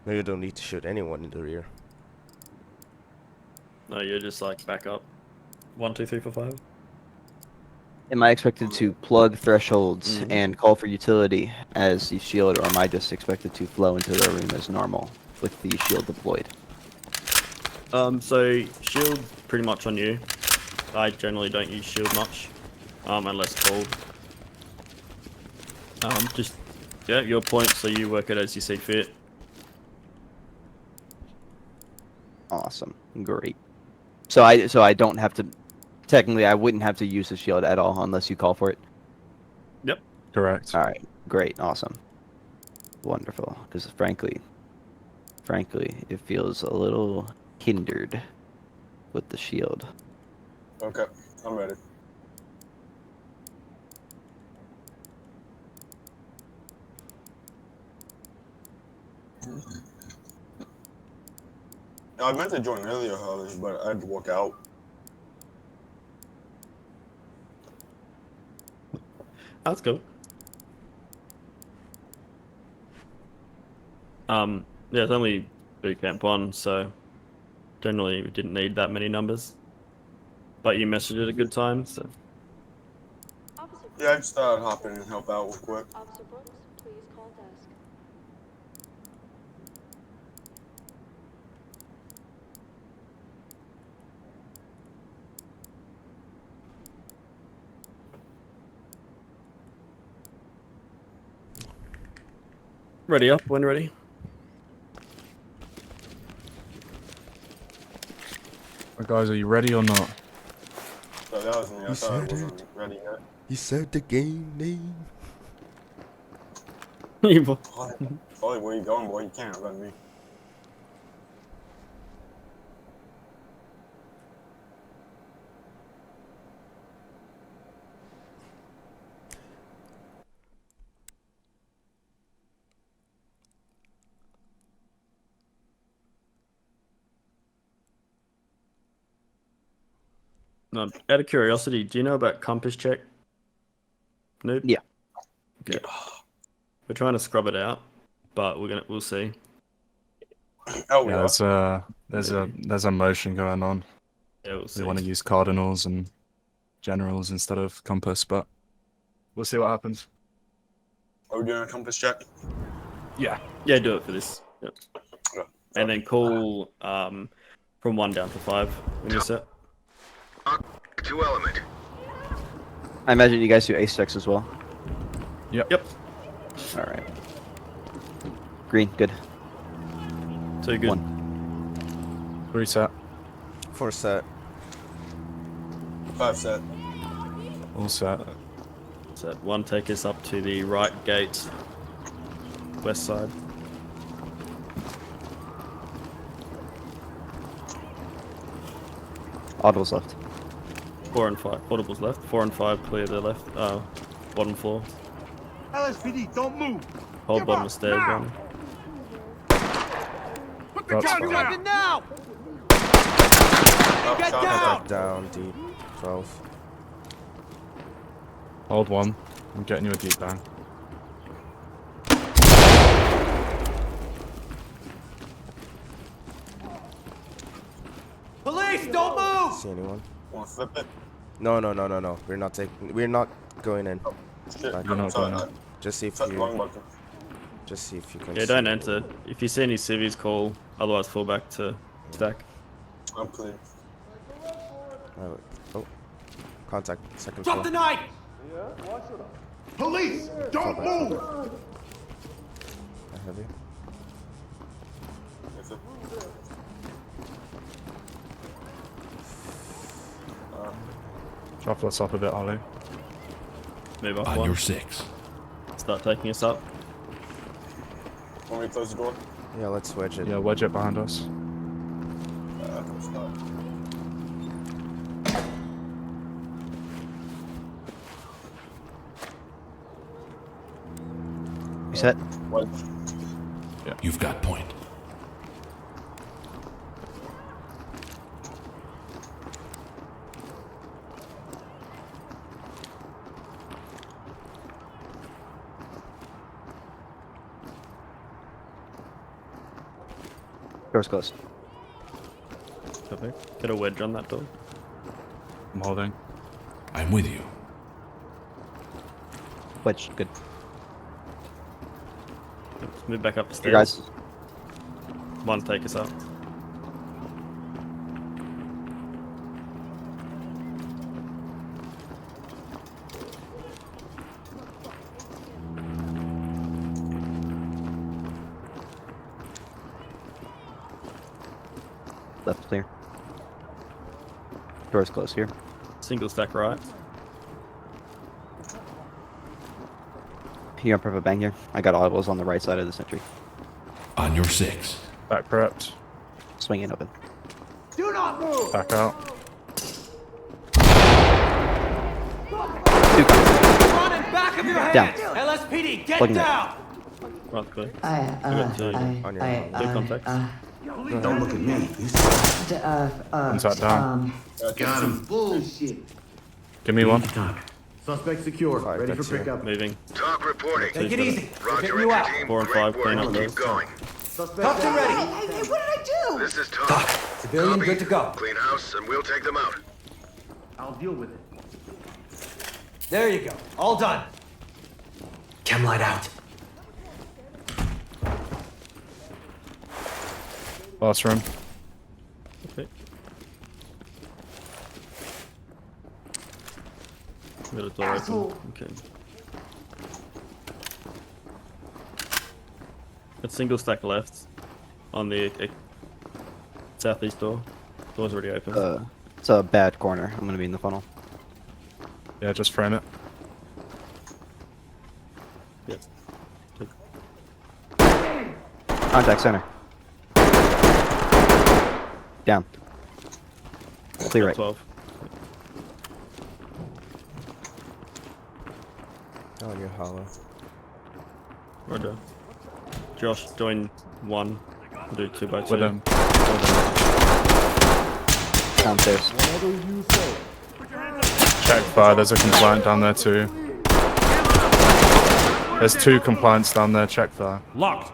No, you don't need to shoot anyone in the rear. No, you're just like back up. 1, 2, 3, 4, 5. Am I expected to plug thresholds and call for utility as the shield, or am I just expected to flow into the room as normal with the shield deployed? So shield pretty much on you. I generally don't use shield much, unless called. Just yeah, your point. So you work it as you see fit. Awesome. Great. So I don't have to. Technically, I wouldn't have to use the shield at all unless you call for it. Yep. Correct. All right. Great. Awesome. Wonderful. Because frankly, it feels a little hindered with the shield. Okay, I'm ready. I meant to join earlier, Harley, but I had to walk out. That's cool. Yeah, it's only boot camp 1, so generally we didn't need that many numbers. But you messaged at a good time, so Officer Yeah, I just thought I'd hop in and help out real quick. Officer Brooks, please call desk. ready up when ready. Guys, are you ready or not? So that was me. I You thought I said wasn't ready yet. You said the game name. Harley, where you going, boy? You can't run me. No, out of curiosity, do you know about compass check? Noob? Yeah. Okay. We're trying to scrub it out, but we'll see. Oh, we Yeah, are. there's a motion going on. Yeah, we'll see. We want to use cardinals and generals instead of compass, but we'll see what happens. Are we doing a compass check? Yeah. Yeah, do it for this. Yep. Yeah. And then call from 1 down to 5 when you're set. Two element. I imagine you guys do ace checks as well. Yep. All right. Green. Good. 2 good. 1. 3 set. 4 set. 5 set. All set. Set 1, take us up to the right gate, west side. Audibles left. 4 and 5. Audibles left. 4 and 5 clear the left. Bottom floor. LSPD, don't move. Hold bottom of stairs now. down. Put the That's counter fine. weapon now. Up, Get top, down. Contact down, deep. 12. Hold 1. I'm getting you a deep bang. Police, don't move. See anyone? Want to flip it? No. We're not taking. We're not going in. Shit. You're not Sorry, going in. Just see if wrong you. button. Just see if you can. Yeah, see don't anyone. enter. If you see any civvies, call. Otherwise, fall back to stack. I'm clear. Oh, oh. Contact. Second Drop floor. the knife. Police, don't move. I have you. Yes, sir. Drop us off a bit, Harley. Move off On 1. your 6. Start taking us up. Want me to close the door? Yeah, let's wedge it. Yeah, wedge it behind us. Let's start. You set? What? You've got point. Door's closed. Copy. Get a wedge on that door. I'm holding. I'm with you. Wedge. Good. Let's move back up the You stairs. guys. 1, take us up. Left clear. Door's closed here. Single stack right. You got perfect bang here. I got audibles on the right side of the sentry. On your 6. Back prepped. Swing in open. Do not move! Back out. Two contacts. Front and back of your head! Down. LSPD, get Plugging it. down! Right clear. On your Two contacts. Don't look at me. One's that down. Got him. Bullshit. Give me one. Suspect secure. Five, Ready for that's it. pickup. Moving. Talk reporting. Take it easy. We're Roger, getting you out. entry team. 4 and Great 5, clean work. up Keep those. going. Suspect ready. Hey, what did I do? This is Talk. Civilian Copy. good to go. Clean house, and we'll take them out. I'll deal with it. There you go. All done. Chem light out. Last room. Okay. Got a door open. Okay. Got single stack left on the southeast door. Door's already open. It's a bad corner. I'm gonna be in the funnel. Yeah, just frame it. Yep. Contact center. Down. Clear right. 12. On your hollow. Roger. Josh, join 1. We'll do 2 by 2. With them. Downstairs. Check fire. There's a compliant down there too. There's 2 compliants down there. Check fire. Locked!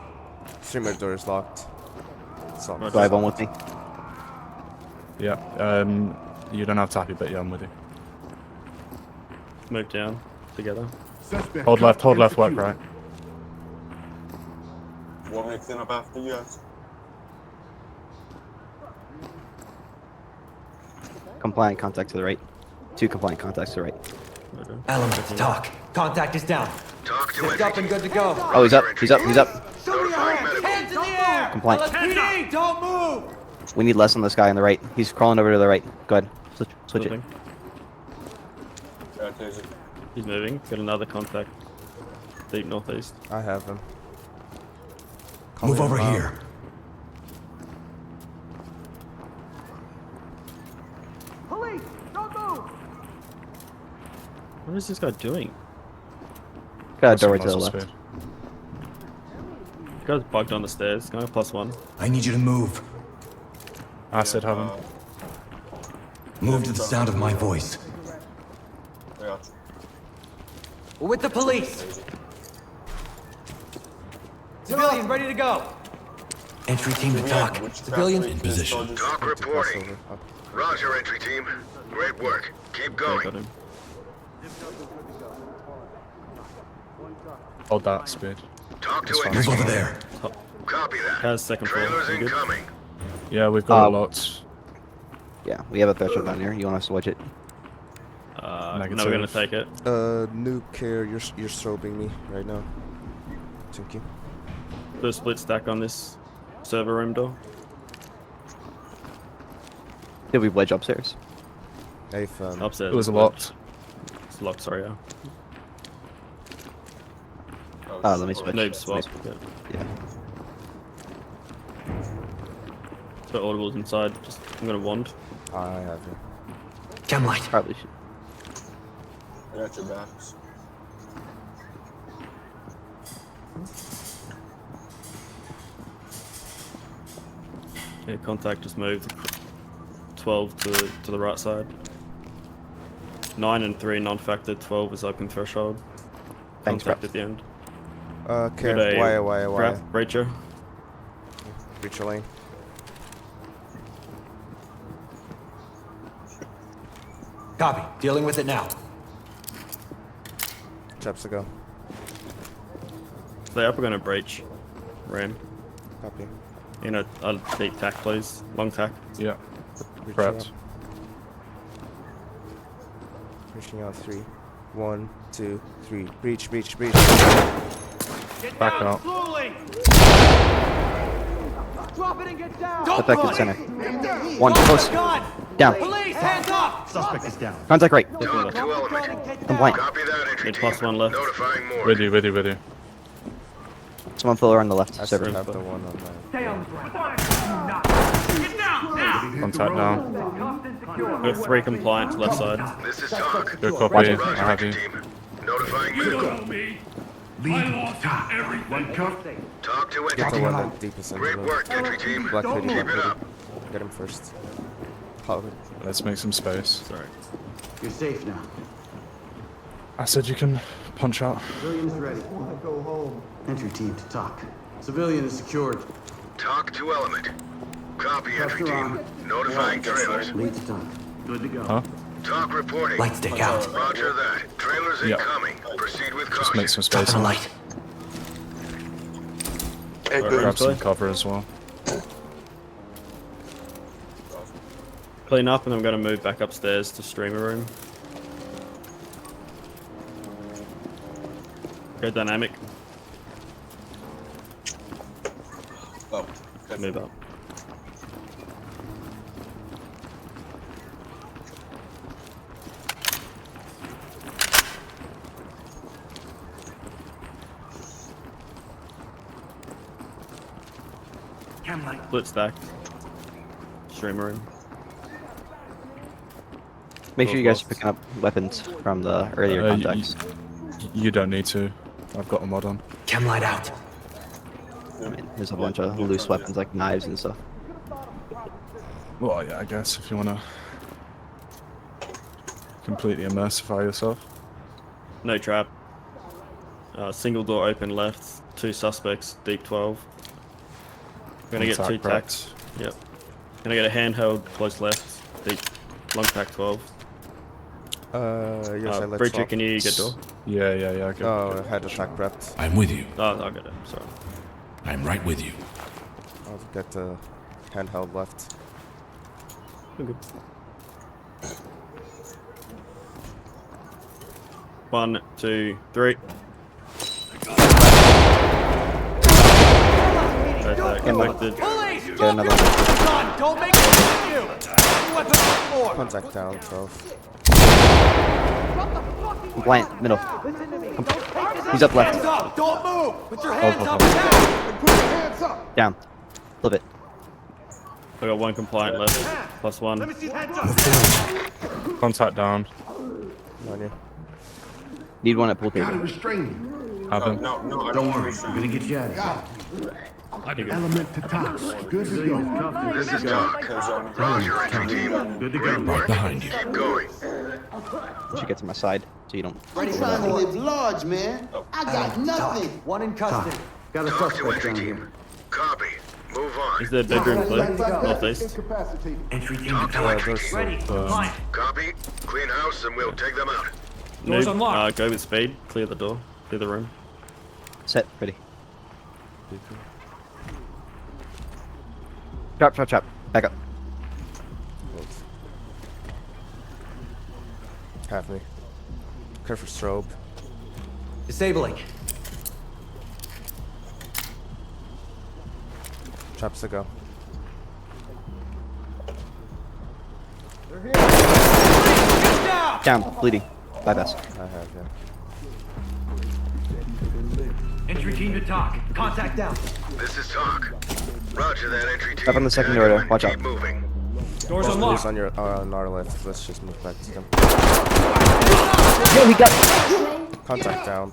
Streamer door is locked. It's locked. Do I have one with me? Yeah. You don't have tappy, but yeah, I'm with you. Move down together. Suspect. Hold left, work right. Want me to clean up after you guys? Compliant contact to the right. 2 compliant contacts to the right. Roger. Elements, talk. Contact is down. Talk to Picked up entry and team. good to go. Oh, he's up. He's up. He's up. Notifying medical. Hands in the air! Compliant. LSPD, don't move! We need less on this guy on the right. He's crawling over to the right. Go ahead. Switch it. Moving. Yeah, Taser. He's moving. Got another contact. Deep northeast. I have him. Move Calling over him out. here. Police, don't move! What is this guy doing? Got a doorway to the Muzzle left. speed. The guy's bugged on the stairs. Going +1. I need you to move. Acid, have him. Move to the sound of my voice. I got you. We're with the police. Civilian, ready to go. Entry team to talk. Civilian in position. Talk reporting. Crossover. Up. Roger, entry team. Great work. Keep Okay, got going. him. Hold that speed. Talk to That's fine. entry Move over team. there. Copy that. Has second floor. Trailers You good? incoming. Yeah, we've got a Um, lot. Yeah, we have a threshold down here. You want us to watch it? No, Negative. we're gonna take it. Noob care, you're strobing me right now. Thank you. Do a split stack on this server room door. Did we wedge upstairs? If Upstairs. It was it's locked. It's locked, sorry, yeah. Let me switch. Noob swap. Let me- Yeah. Yeah. So audible's inside. Just I'm gonna wand. I have him. Chem light. Probably should. I got your backs. Yeah, contact just moved 12 to the right side. 9 and 3 non-factored, 12 is open threshold. Thanks, Contact bro. at the end. Okay, Got a why? grab breacher. Reach your lane. Copy. Dealing with it now. Chaps to go. They up, we're gonna breach. Ram. Copy. In a deep tack, please. Long tack. Yeah. Reaching Prepped. out. Reaching out 3. 1, 2, 3. Breach. Back out. Drop it and get down. Affected center. One close. Down. Police, hands up. Suspect is down. Contact right. Talk to element. Compliant. Copy that, entry Mid team. +1 left. Notifying more. With you. Someone filler on the left. I still Server. have the one on my. Stay on the ground. Contact down. We have 3 compliant left side. This is talk. Good copy. Roger, I have entry you. team. Notifying you. One cuff. Talk to Get the entry one team. that deepest into Great the work, entry team. black hoodie. Keep it up. Get him first. Holly. Let's make some space. Sorry. You're safe now. I said you can punch out. Civilian is ready. Go home. Entry team to talk. Civilian is secured. Talk to element. Copy, entry team. Notifying trailers. Lead to talk. Good to go. Huh? Talk reporting. Light stick out. Roger that. Trailers Yeah. incoming. Proceed with Just make caution. some Drop space. in a light. Grab some cover as well. Clean up, and I'm going to move back upstairs to streamer room. Go dynamic. Oh, Move up. Split stack. Streamer room. Make sure you guys are picking up weapons from the earlier contacts. You don't need to. I've got a mod on. Chem light out. I mean, there's a bunch of loose weapons like knives and stuff. Well, yeah, I guess if you want to completely immersify yourself. No trap. Single door open left. 2 suspects. Deep 12. Gonna get 2 tacks. Yep. Gonna get a handheld close left. Deep long tack 12. Yosai, let's Breacher, swap. can you get door? Yeah. Okay. Oh, I had attack prepped. I'm with you. Oh, I got it. Sorry. I'm right with you. I'll get the handheld left. We're good. 1, 2, 3. Infected. Get another one. Gun, don't make it with you. Weapon on the floor. Contact down, 12. Compliant. Middle. He's up left. Hands up, don't move. Put your hands up now. Down. Flip it. I got 1 compliant left. +1. Let me see hands up. Contact down. On you. Need one at pool table. Have him. no, I Don't worry, I'm gonna get you out of here. Element to tops. Good to go. This is talk. Roger, entry team. Good to Great go. work. Behind you. Keep going. She gets to my side, so you don't. Trying to live large, man. I got nothing. One in custody. Got a Talk to suspect entry down team. here. Copy. Move on. Is there bedroom clear? Northeast. Entry team to Talk to talk. entry team. Ready, compliant. Copy. Clean house and we'll take them out. Doors Noob, unlocked. go with speed. Clear the door. Clear the room. Set. Ready. Trap. Back up. Have me. Care for strobe. Disabling. Traps to go. Down. Bleeding. Bypass. I have, yeah. Entry team to talk. Contact down. This is talk. Roger that, entry team. Up on the second door there. Watch out. Keep moving. Doors He's unlocked. on your on our left. Let's just move back to them. Yo, he got. Contact down.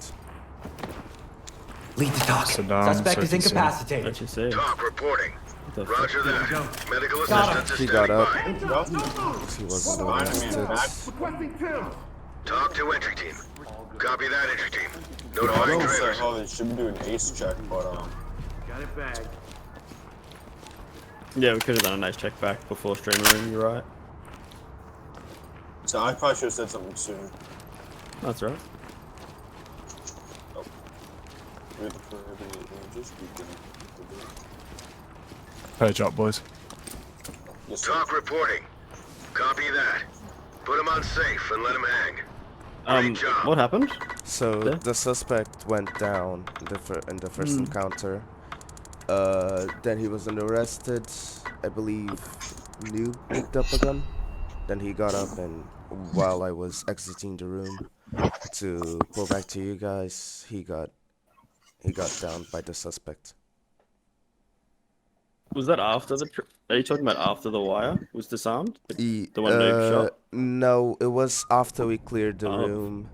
Lead to talk. Sit down. Suspect so is you can see. incapacitated. That's just it. Talk reporting. Roger that. Medical Got him. assistance is He got standing up. by. He wasn't Fine, I mean, arrested. Talk to entry team. Copy that, entry team. I Notifying don't say, trailers. oh, they should be doing an ace check, but Got it bagged. Yeah, we could have done a nice check back before streamer room. You're right. so I probably should have said something sooner. That's right. With the prohibited images, we can. Page up, boys. Yes, sir. Talk reporting. Copy that. Put him on safe and let him hang. Great job. What happened? So Yeah. the suspect went down in the first encounter. Then he wasn't arrested. I believe Noob picked up a gun. Then he got up, and while I was exiting the room to pull back to you guys, he got downed by the suspect. Was that after the? Are you talking about after the wire was disarmed? E The one Noob shot. No, it was after we cleared the Oh. room.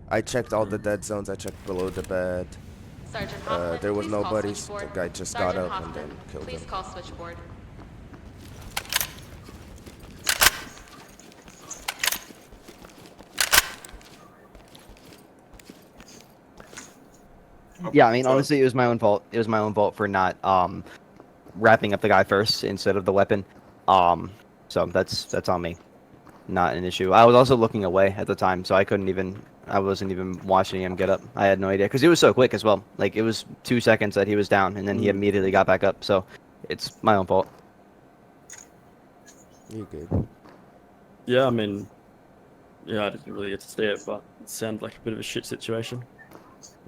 I checked all the dead zones. I checked below the bed. Sergeant Hoffman, There was please call nobody. The switchboard. guy just Sergeant got up Hoffman, and then killed please him. call switchboard. Yeah, I mean, honestly, it was my own fault. It was my own fault for not wrapping up the guy first instead of the weapon. So that's on me. Not an issue. I was also looking away at the time, so I wasn't even watching him get up. I had no idea because it was so quick as well. Like it was 2 seconds that he was down, and then he immediately got back up. So it's my own fault. You good? Yeah, I mean, yeah, I didn't really get to see it, but it sounded like a bit of a shit situation.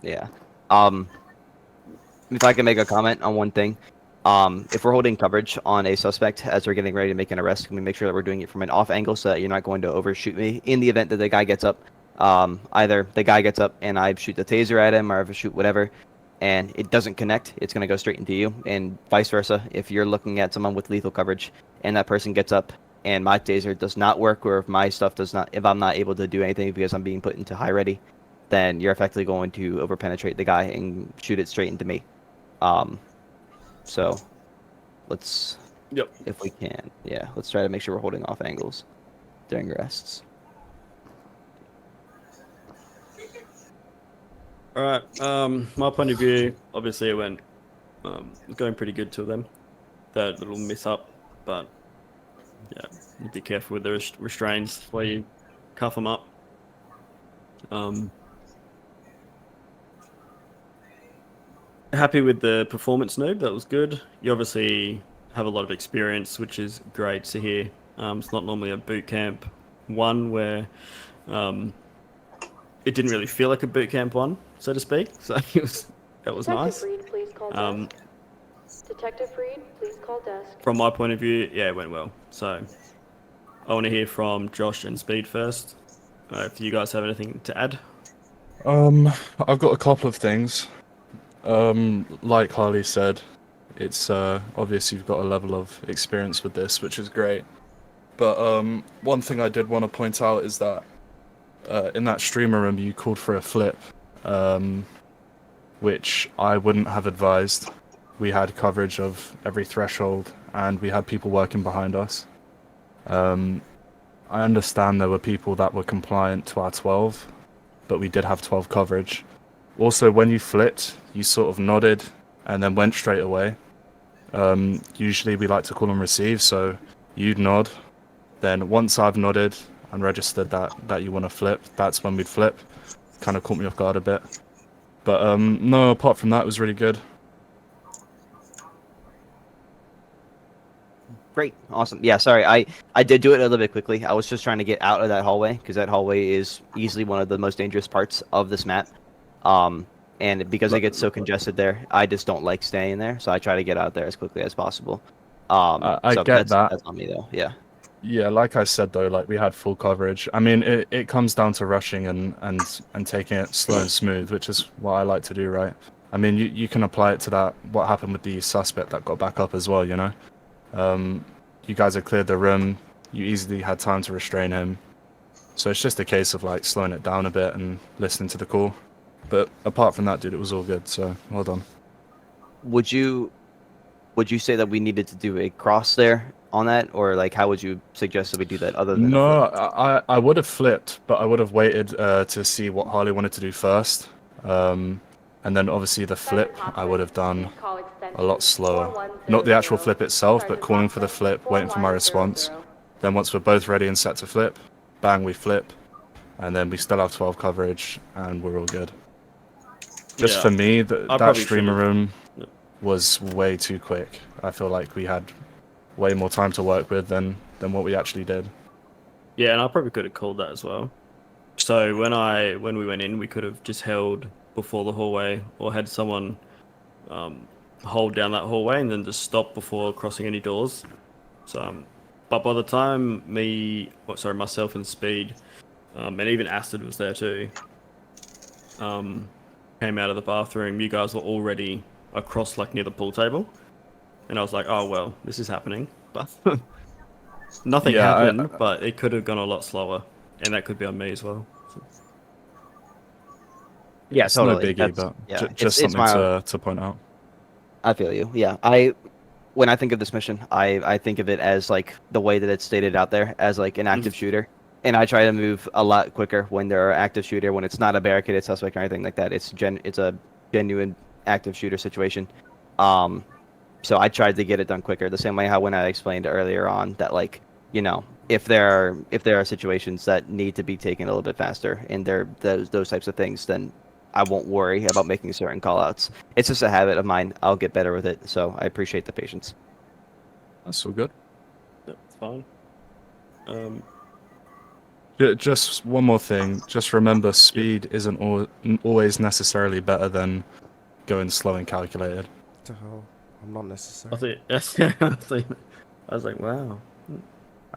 Yeah. If I can make a comment on one thing, if we're holding coverage on a suspect as we're getting ready to make an arrest, can we make sure that we're doing it from an off angle so that you're not going to overshoot me in the event that the guy gets up? Either the guy gets up and I shoot the taser at him, or I shoot whatever, and it doesn't connect, it's going to go straight into you, and vice versa. If you're looking at someone with lethal coverage and that person gets up and my taser does not work, or if my stuff does not, if I'm not able to do anything because I'm being put into high ready, then you're effectively going to overpenetrate the guy and shoot it straight into me. So let's, if we can, let's try to make sure we're holding off angles during arrests. All right. My point of view, obviously, it went going pretty good to them. That little miss up, but yeah, you be careful with the restraints where you cuff them up. Happy with the performance, Noob. That was good. You obviously have a lot of experience, which is great to hear. It's not normally a boot camp one where it didn't really feel like a boot camp one, so to speak. So that was nice. Reed, please call desk. Detective Reed, please call desk. From my point of view, yeah, it went well. So I want to hear from Josh and Speed first. If you guys have anything to add. I've got a couple of things. Like Harley said, it's obvious you've got a level of experience with this, which is great. But one thing I did want to point out is that in that streamer room you called for a flip, which I wouldn't have advised. We had coverage of every threshold, and we had people working behind us. I understand there were people that were compliant to our 12, but we did have 12 coverage. Also, when you flipped, you sort of nodded and then went straight away. Usually we like to call and receive, so you'd nod. Then once I've nodded and registered that you want to flip, that's when we'd flip. Kind of caught me off guard a bit. But no, apart from that, it was really good. Great, awesome. Yeah, sorry, I did do it a little bit quickly. I was just trying to get out of that hallway, because that hallway is easily one of the most dangerous parts of this map. And because it gets so congested there, I just don't like staying there, so I try to get out there as quickly as possible. I so get that. That's on me, though, yeah. Yeah, like I said, though, like we had full coverage. I mean, it comes down to rushing and taking it slow and smooth, which is what I like to do, right? I mean, you can apply it to that, what happened with the suspect that got back up as well, you know? You guys had cleared the room, you easily had time to restrain him. So it's just a case of like slowing it down a bit and listening to the call. But apart from that, dude, it was all good, so well done. Would you say that we needed to do a cross there on that, or like how would you suggest that we do that other than No, I would have flipped, but I would have waited to see what Harley wanted to do first. And then obviously the flip I would have done a lot slower. Not the actual flip itself, but calling for the flip, waiting for my response. Then once we're both ready and set to flip, bang, we flip. And then we still have 12 coverage, and we're all good. Just for me, that streamer room was way too quick. I feel like we had way more time to work with than what we actually did. Yeah, and I probably could have called that as well. So when we went in, we could have just held before the hallway, or had someone hold down that hallway and then just stop before crossing any doors. So, but by the time myself and Speed, and even Acid was there too, came out of the bathroom, you guys were already across like near the pool table, and I was like, oh well, this is happening, but nothing Yeah, happened. But it could have gone a lot slower, and that could be on me as well. So. Yeah, it's totally. no biggie, but just it's something my. to point out. I feel you. Yeah, when I think of this mission, I think of it as like the way that it's stated out there as like an active shooter, and I try to move a lot quicker when there are active shooter. When it's not a barricaded suspect or anything like that, it's a genuine active shooter situation. So I tried to get it done quicker. The same way how when I explained earlier on that like if there are situations that need to be taken a little bit faster and there those types of things, then I won't worry about making certain callouts. It's just a habit of mine. I'll get better with it. So I appreciate the patience. That's all good. That's fine. Just one more thing. Just remember, speed isn't always necessarily better than going slow and calculated. What the hell? I'm not necessary. I was like, wow.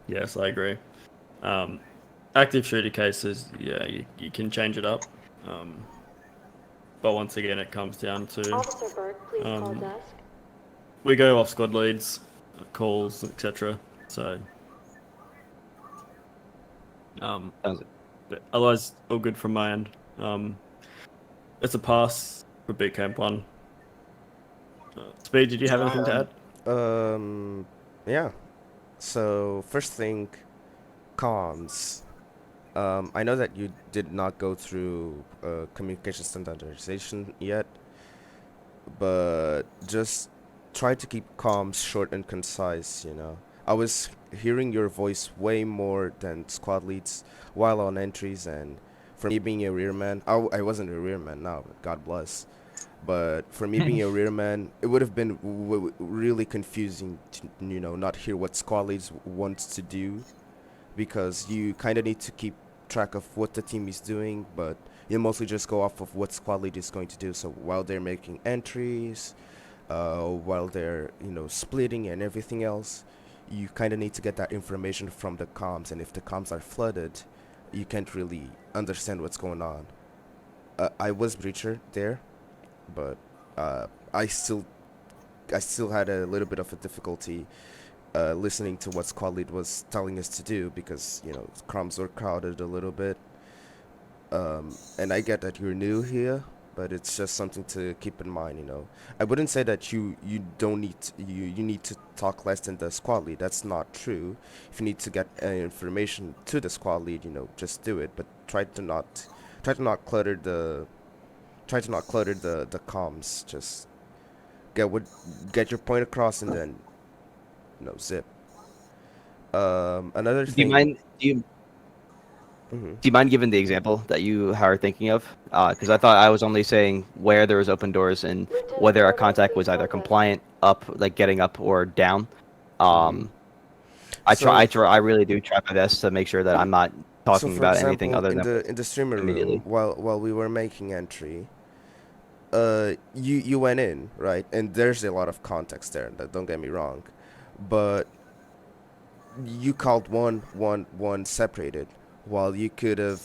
Yes, I agree. Active shooter cases, yeah, you can change it up. But once again, it comes down to Officer Burke, please call desk. we go off squad leads, calls, etc. So, but otherwise, all good from my end. It's a pass for Big Camp 1. Speed, did you have anything to add? Yeah. So first thing, comms. I know that you did not go through communication standardization yet, but just try to keep comms short and concise, I was hearing your voice way more than squad leads while on entries, and for me being a rearman, I wasn't a rearman now, God bless. But for me being a rearman, it would have been really confusing to, not hear what squad leads wants to do, because you kind of need to keep track of what the team is doing, but you mostly just go off of what squad lead is going to do. So while they're making entries, while they're splitting and everything else, you kind of need to get that information from the comms, and if the comms are flooded, you can't really understand what's going on. I was breacher there, but I still had a little bit of a difficulty listening to what squad lead was telling us to do, because comms were crowded a little bit. And I get that you're new here, but it's just something to keep in mind. I wouldn't say that you don't need you need to talk less than the squad lead. That's not true. If you need to get information to the squad lead, just do it, but try to not clutter the comms. Just get your point across, and then zip. Another Do you thing. mind? Do you mind giving the example that you are thinking of? Because I thought I was only saying where there was open doors and whether our contact was either compliant, up, like getting up, or down. I really do try my best to make sure that I'm not talking for about example, anything other than in the streamer immediately. room, while we were making entry, you went in, right? And there's a lot of context there. Don't get me wrong, but you called one separated, while you could have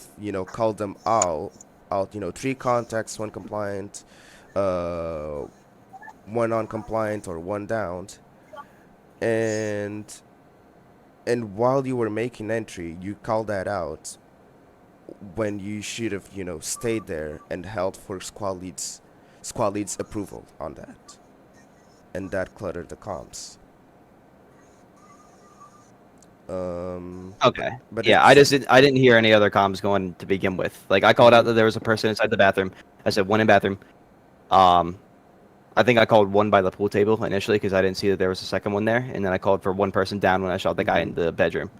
called them out, 3 contacts, 1 compliant, 1 non-compliant, or 1 downed, and while you were making entry, you called that out when you should have stayed there and held for squad leads approval on that, and that cluttered the comms. Okay. But Yeah, I didn't hear any other comms going to begin with. Like I called out that there was a person inside the bathroom. I said 1 in bathroom. I think I called 1 by the pool table initially because I didn't see that there was a second one there, and then I called for 1 person down when I shot the guy in the bedroom.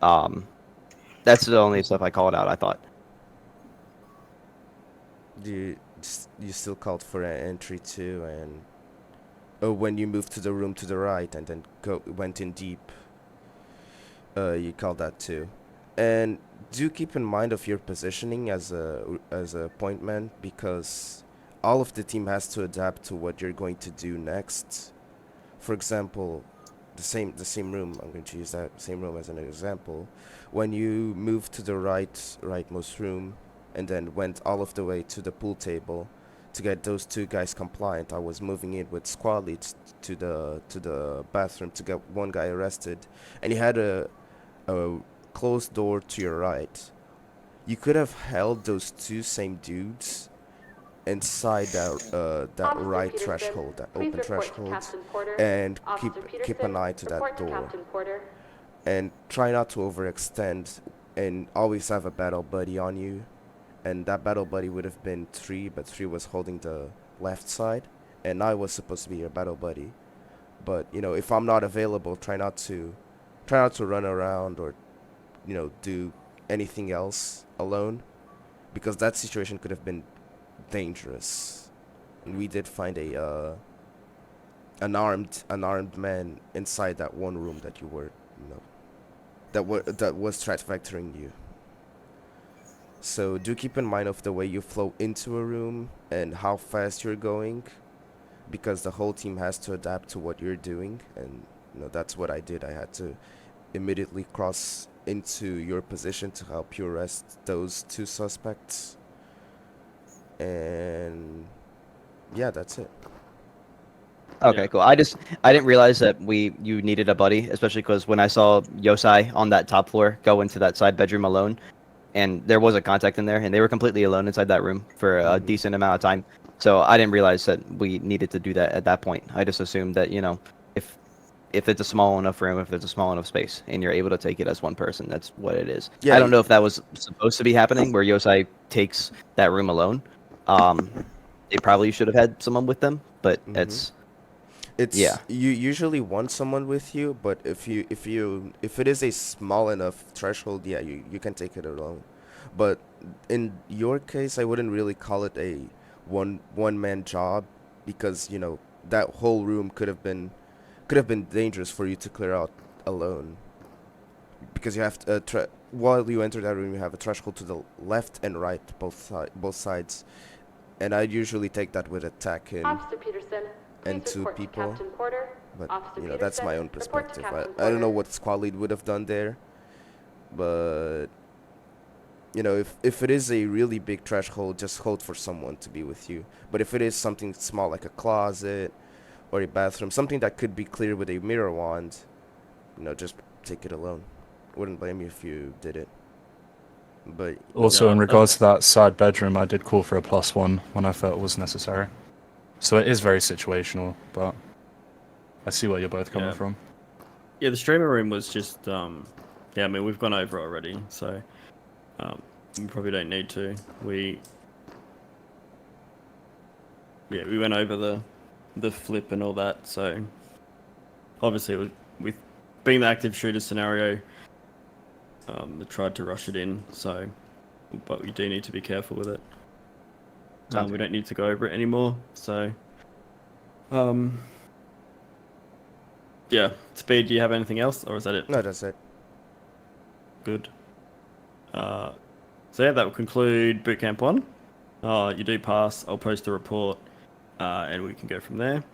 That's the only stuff I called out, I thought. You still called for an entry too, and when you moved to the room to the right and then went in deep, you called that too. And do keep in mind of your positioning as a point man, because all of the team has to adapt to what you're going to do next. For example, the same room. I'm going to use that same room as an example. When you move to the rightmost room, and then went all of the way to the pool table to get those two guys compliant, I was moving in with squad leads to the bathroom to get one guy arrested, and you had a closed door to your right. You could have held those two same dudes inside that Officer right Peterson, threshold, that please open report to threshold, Captain Porter. and Officer keep Peterson, an eye to that report to door, Captain Porter. and try not to overextend, and always have a battle buddy on you. And that battle buddy would have been 3, but 3 was holding the left side, and I was supposed to be your battle buddy. But if I'm not available, try not to run around or do anything else alone, because that situation could have been dangerous. And we did find an armed man inside that one room that you were, that was threat vectoring you. So do keep in mind of the way you flow into a room and how fast you're going, because the whole team has to adapt to what you're doing, and that's what I did. I had to immediately cross into your position to help you arrest those 2 suspects. And yeah, that's it. Okay, Yeah. cool. I didn't realize that you needed a buddy, especially because when I saw Yosai on that top floor go into that side bedroom alone, and there was a contact in there, and they were completely alone inside that room for a decent amount of time. So I didn't realize that we needed to do that at that point. I just assumed that if it's a small enough room, if it's a small enough space, and you're able to take it as one person, that's what it is. Yeah, I don't know if that was supposed to be happening, where Yosai takes that room alone. They probably should have had someone with them, but yeah. You usually want someone with you, but if it is a small enough threshold, yeah, you can take it alone. But in your case, I wouldn't really call it a one man job, because that whole room could have been dangerous for you to clear out alone, because you have to while you enter that room, you have a threshold to the left and right, both sides, and I usually take that with attack Officer Peterson, and please 2 report to people. Captain Porter. But Officer that's my Peterson, own report to perspective. Captain I don't know Porter. what squad lead would have done there, but if it is a really big threshold, just hold for someone to be with you. But if it is something small like a closet or a bathroom, something that could be cleared with a mirror wand, just take it alone. Wouldn't blame you if you did it. But Also, in regards to that side bedroom, I did call for a +1 when I felt it was necessary. So it is very situational, but I see where you're both coming from. Yeah, the streamer room was just yeah, I mean, we've gone over already, so we probably don't need to. We went over the flip and all that, so obviously with being the active shooter scenario, they tried to rush it in, so but we do need to be careful with it. We don't need to go over it anymore, so yeah. Speed, do you have anything else, or is that it? no, that's it. Good. So yeah, that will conclude bootcamp 1. You do pass, I'll post a report, and we can go from there.